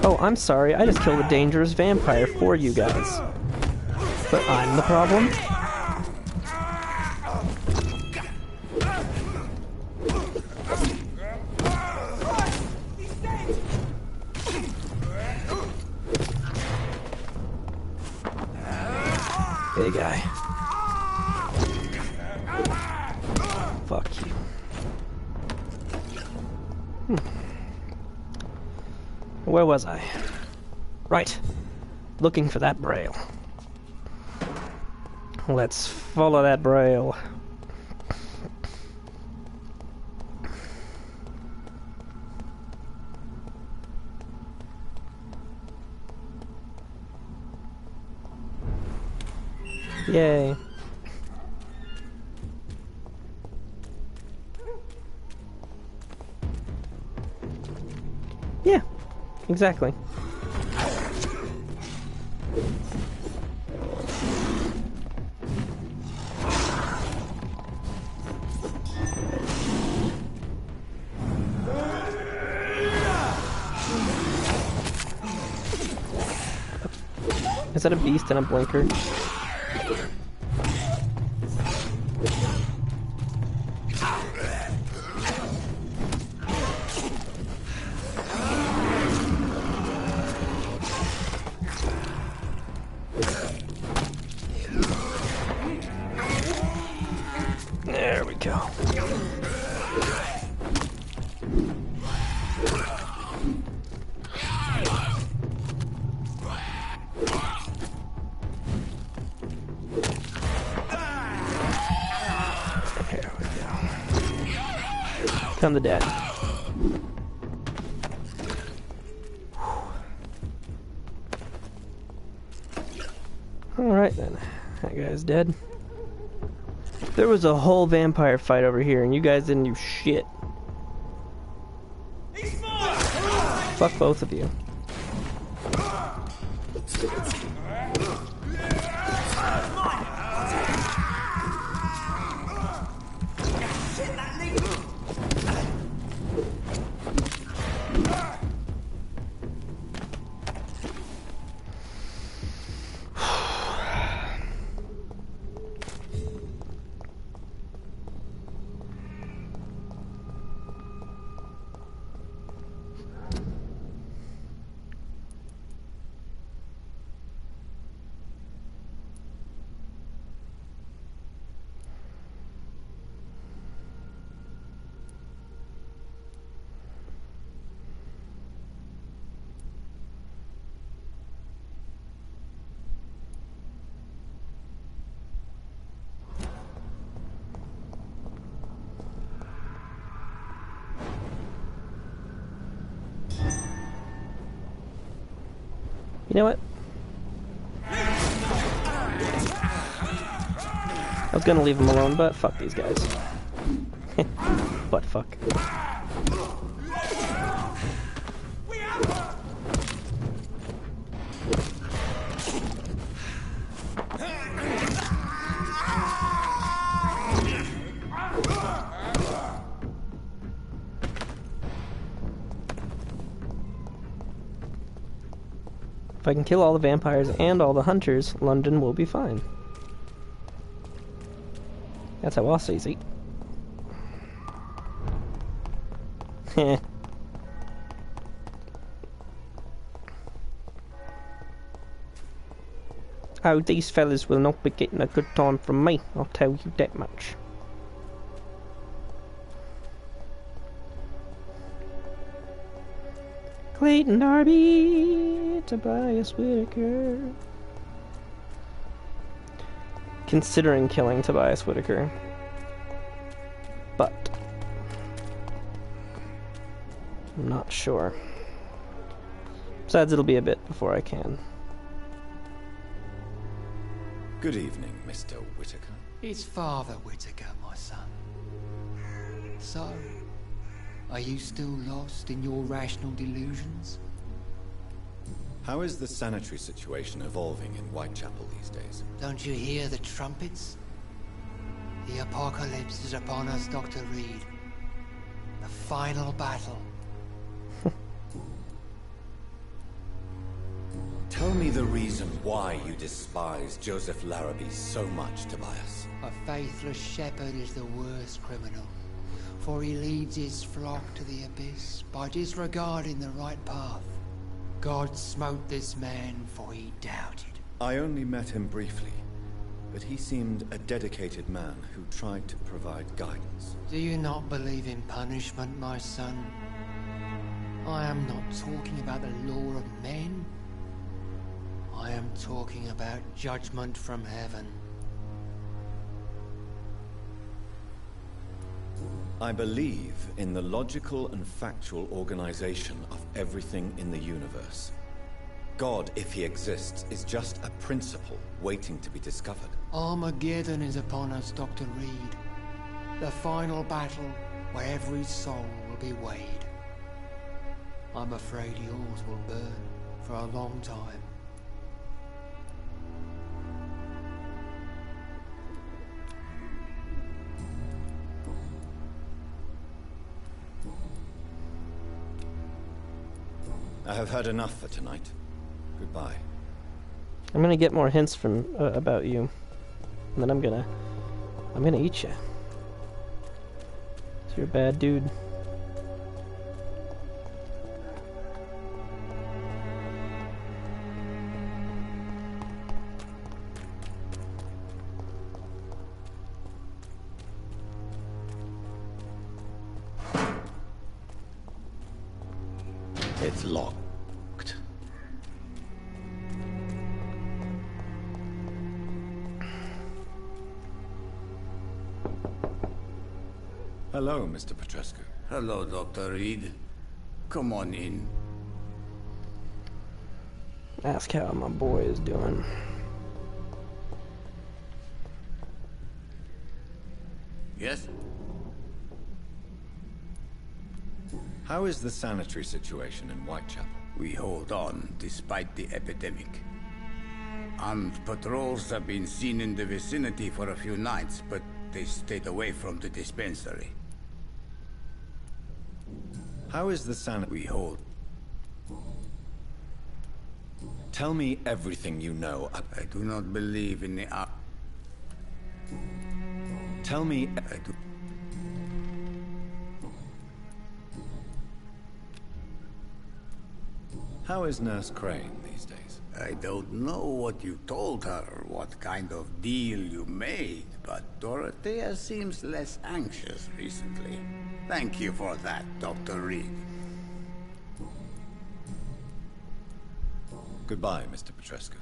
Oh, I'm sorry. I just killed a dangerous vampire for you guys. But I'm the problem? Hey, guy. Fuck you. Where was I? Right. Looking for that braille. Let's follow that braille. Yay. Yeah, exactly. Is that a beast and a blinker? There we go. There we go. Come the dead. Alright then. That guy's dead. There was a whole vampire fight over here and you guys didn't do shit. Fuck both of you. You know what? I was gonna leave them alone, but fuck these guys. Butt fuck. If I can kill all the vampires and all the hunters, London will be fine. That's how Aussies eat. Heh. Oh, these fellas will not be getting a good time from me, I'll tell you that much. Clayton Darby, Tobias Whitaker. Considering killing Tobias Whitaker, but I'm not sure. Besides, it'll be a bit before I can. Good evening, Mr. Whitaker. It's Father Whitaker, my son. So, are you still lost in your rational delusions? How is the sanitary situation evolving in Whitechapel these days? Don't you hear the trumpets? The apocalypse is upon us, Dr. Reed. The final battle. Tell me the reason why you despise Joseph Larrabee so much, Tobias. A faithless shepherd is the worst criminal, for he leads his flock to the abyss by disregarding the right path. God smote this man, for he doubted. I only met him briefly, but he seemed a dedicated man who tried to provide guidance. Do you not believe in punishment, my son? I am not talking about the law of men. I am talking about judgment from heaven. I believe in the logical and factual organization of everything in the universe. God, if he exists, is just a principle waiting to be discovered. Armageddon is upon us, Dr. Reed. The final battle where every soul will be weighed. I'm afraid yours will burn for a long time. I have heard enough for tonight. Goodbye. I'm gonna get more hints from about you, and then I'm gonna eat you. So you're a bad dude. It's locked. Hello, Mr. Petrescu. Hello, Dr. Reed. Come on in. Ask how my boy is doing. Yes? How is the sanitary situation in Whitechapel? We hold on despite the epidemic. Armed patrols have been seen in the vicinity for a few nights, but they stayed away from the dispensary. How is the sanitary? We hold. Tell me everything you know. I do not believe in the... Tell me... I do... How is Nurse Crane these days? I don't know what you told her, what kind of deal you made, but Dorothea seems less anxious recently. Thank you for that, Dr. Reed. Goodbye, Mr. Petrescu.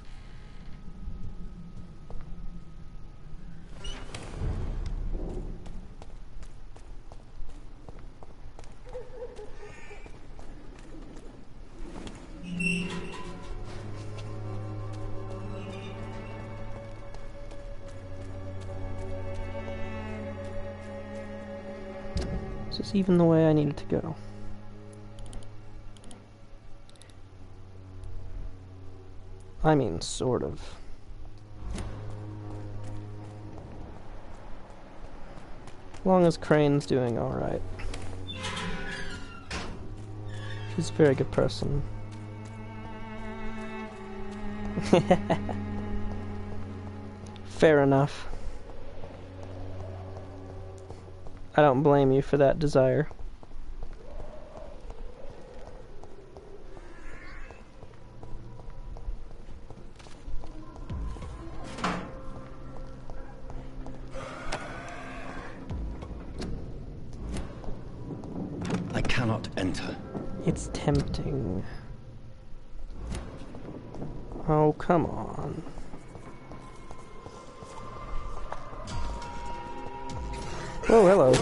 This is even the way I needed to go. I mean, sort of. As long as Crane's doing alright. She's a very good person. Fair enough. I don't blame you for that desire. I cannot enter. It's tempting. Oh, come on. Oh, hello.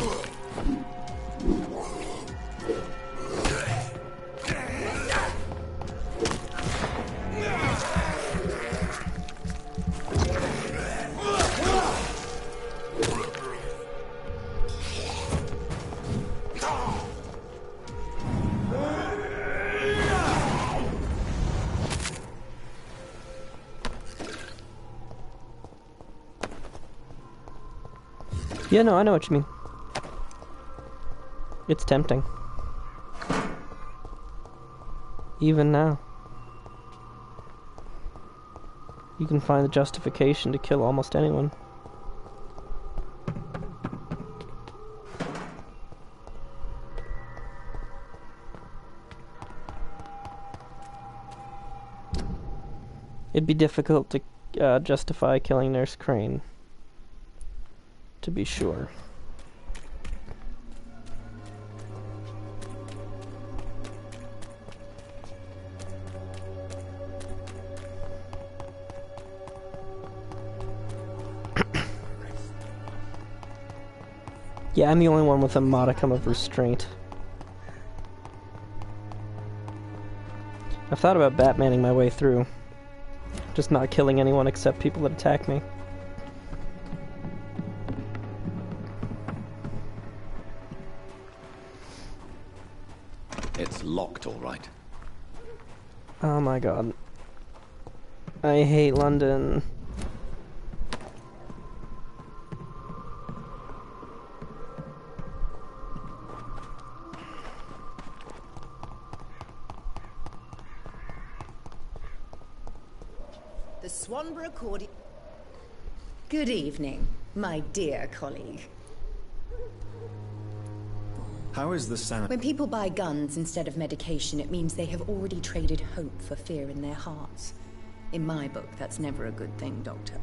Yeah, no, I know what you mean. It's tempting. Even now. You can find the justification to kill almost anyone. It'd be difficult to justify killing Nurse Crane. To be sure. Yeah, I'm the only one with a modicum of restraint. I've thought about Batmaning my way through. Just not killing anyone except people that attack me. It's locked, all right. Oh my god. I hate London. The Swanborough Accordion. Good evening, my dear colleague. How is the sanity? When people buy guns instead of medication, it means they have already traded hope for fear in their hearts. In my book, that's never a good thing, Doctor.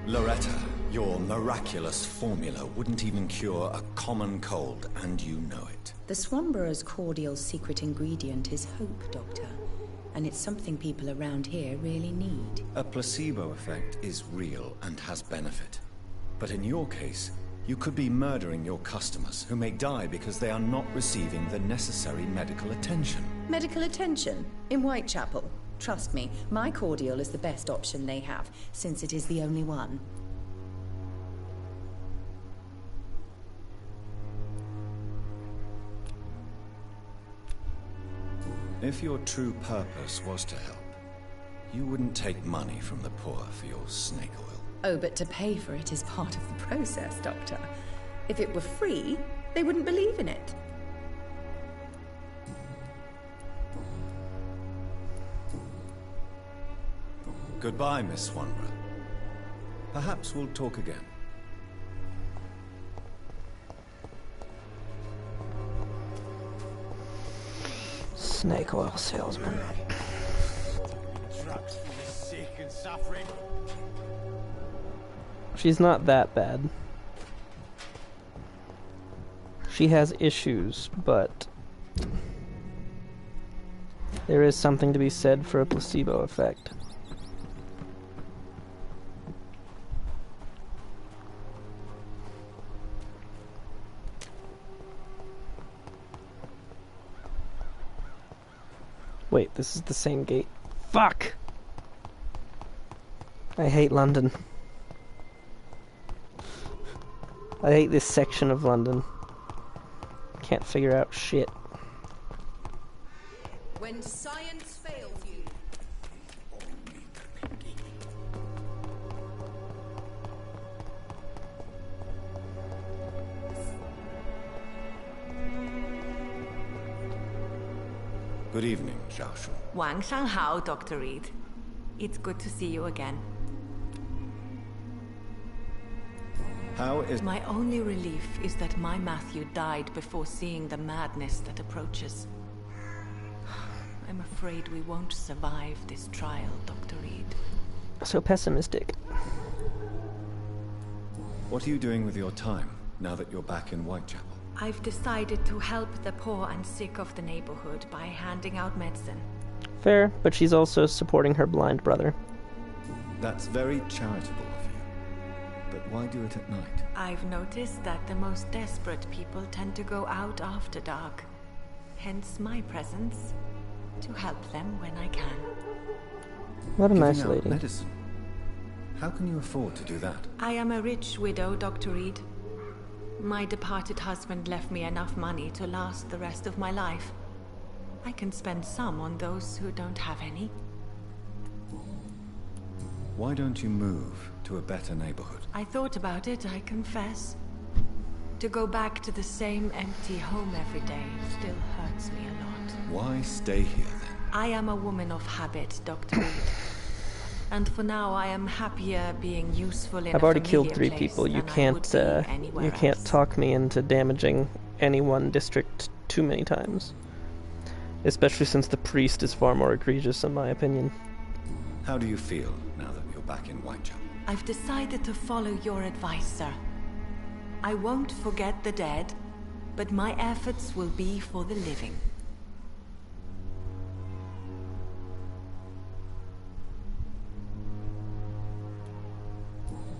Loretta, your miraculous formula wouldn't even cure a common cold, and you know it. The Swanborough's cordial's secret ingredient is hope, Doctor. And it's something people around here really need. A placebo effect is real and has benefit. But in your case, you could be murdering your customers who may die because they are not receiving the necessary medical attention. Medical attention? In Whitechapel? Trust me, my cordial is the best option they have, since it is the only one. If your true purpose was to help, you wouldn't take money from the poor for your snake oil. Oh, but to pay for it is part of the process, Doctor. If it were free, they wouldn't believe in it. Goodbye, Miss Swanborough. Perhaps we'll talk again. Snake oil salesman. Drugs for the sick and suffering. She's not that bad. She has issues, but there is something to be said for a placebo effect. Wait, this is the same gate. Fuck! I hate London. I hate this section of London. Can't figure out shit. When science fails you. Good evening, Xiaoshu. 晚上好, Dr. Reed. It's good to see you again. How is... My only relief is that my Matthew died before seeing the madness that approaches. I'm afraid we won't survive this trial, Dr. Reed. So pessimistic. What are you doing with your time, now that you're back in Whitechapel? I've decided to help the poor and sick of the neighborhood by handing out medicine. Fair, but she's also supporting her blind brother. That's very charitable of you. But why do it at night? I've noticed that the most desperate people tend to go out after dark. Hence my presence, to help them when I can. What a nice Giving out lady. Medicine. How can you afford to do that? I am a rich widow, Dr. Reed. My departed husband left me enough money to last the rest of my life. I can spend some on those who don't have any. Why don't you move to a better neighborhood? I thought about it, I confess. To go back to the same empty home every day still hurts me a lot. Why stay here then? I am a woman of habit, Dr. Reed. And for now, I am happier being useful in I've already killed 3 people. You can't talk me into damaging any one district too many times. Especially since the priest is far more egregious, in my opinion. How do you feel now that you're back in Whitechapel? I've decided to follow your advice, sir. I won't forget the dead, but my efforts will be for the living.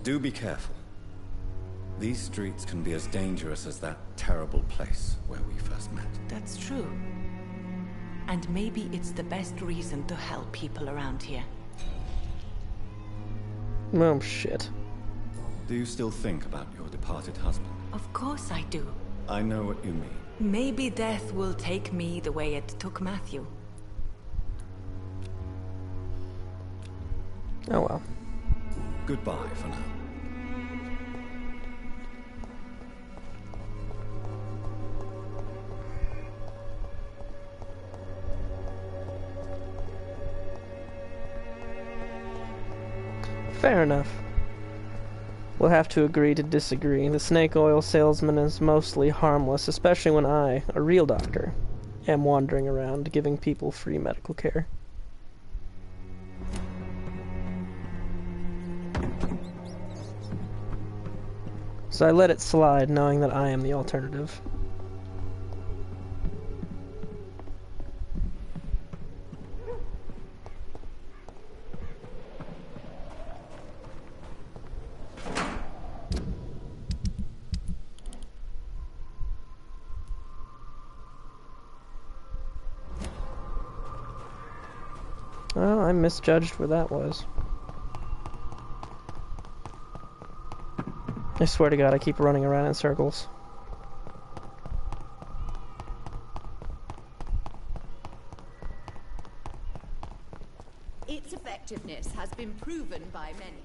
Do be careful. These streets can be as dangerous as that terrible place where we first met. That's true. And maybe it's the best reason to help people around here. Oh, shit. Do you still think about your departed husband? Of course I do. I know what you mean. Maybe death will take me the way it took Matthew. Oh well. Goodbye for now. Fair enough. We'll have to agree to disagree. The snake oil salesman is mostly harmless, especially when I, a real doctor, am wandering around giving people free medical care. So I let it slide, knowing that I am the alternative. Well, I misjudged where that was. I swear to God, I keep running around in circles. Its effectiveness has been proven by many.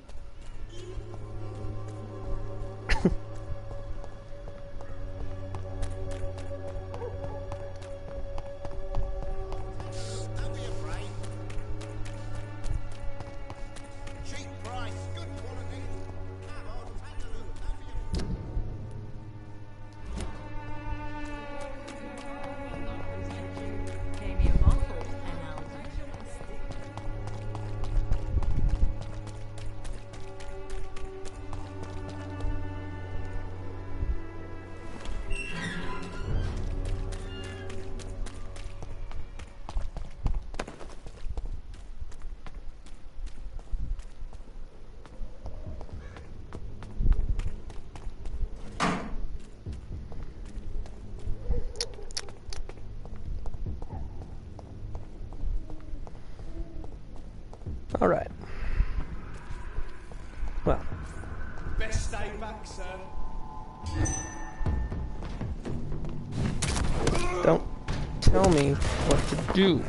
Alright. Well. Best stay back, sir. Don't tell me what to do.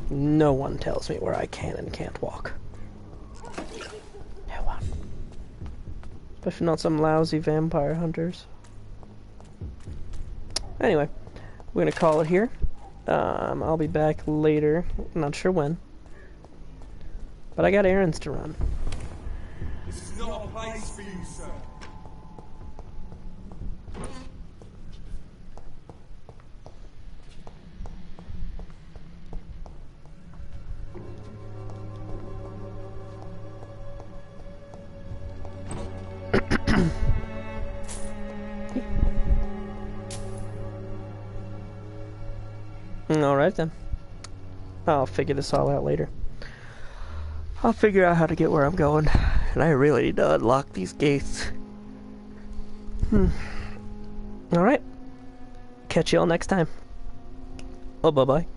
No one tells me where I can and can't walk. No one. Especially not some lousy vampire hunters. Anyway, we're gonna call it here. I'll be back later, not sure when. But I got errands to run. This is not a place for you, sir. Alright then. I'll figure this all out later. I'll figure out how to get where I'm going. And I really need to unlock these gates. Alright. Catch you all next time. Oh, bye-bye.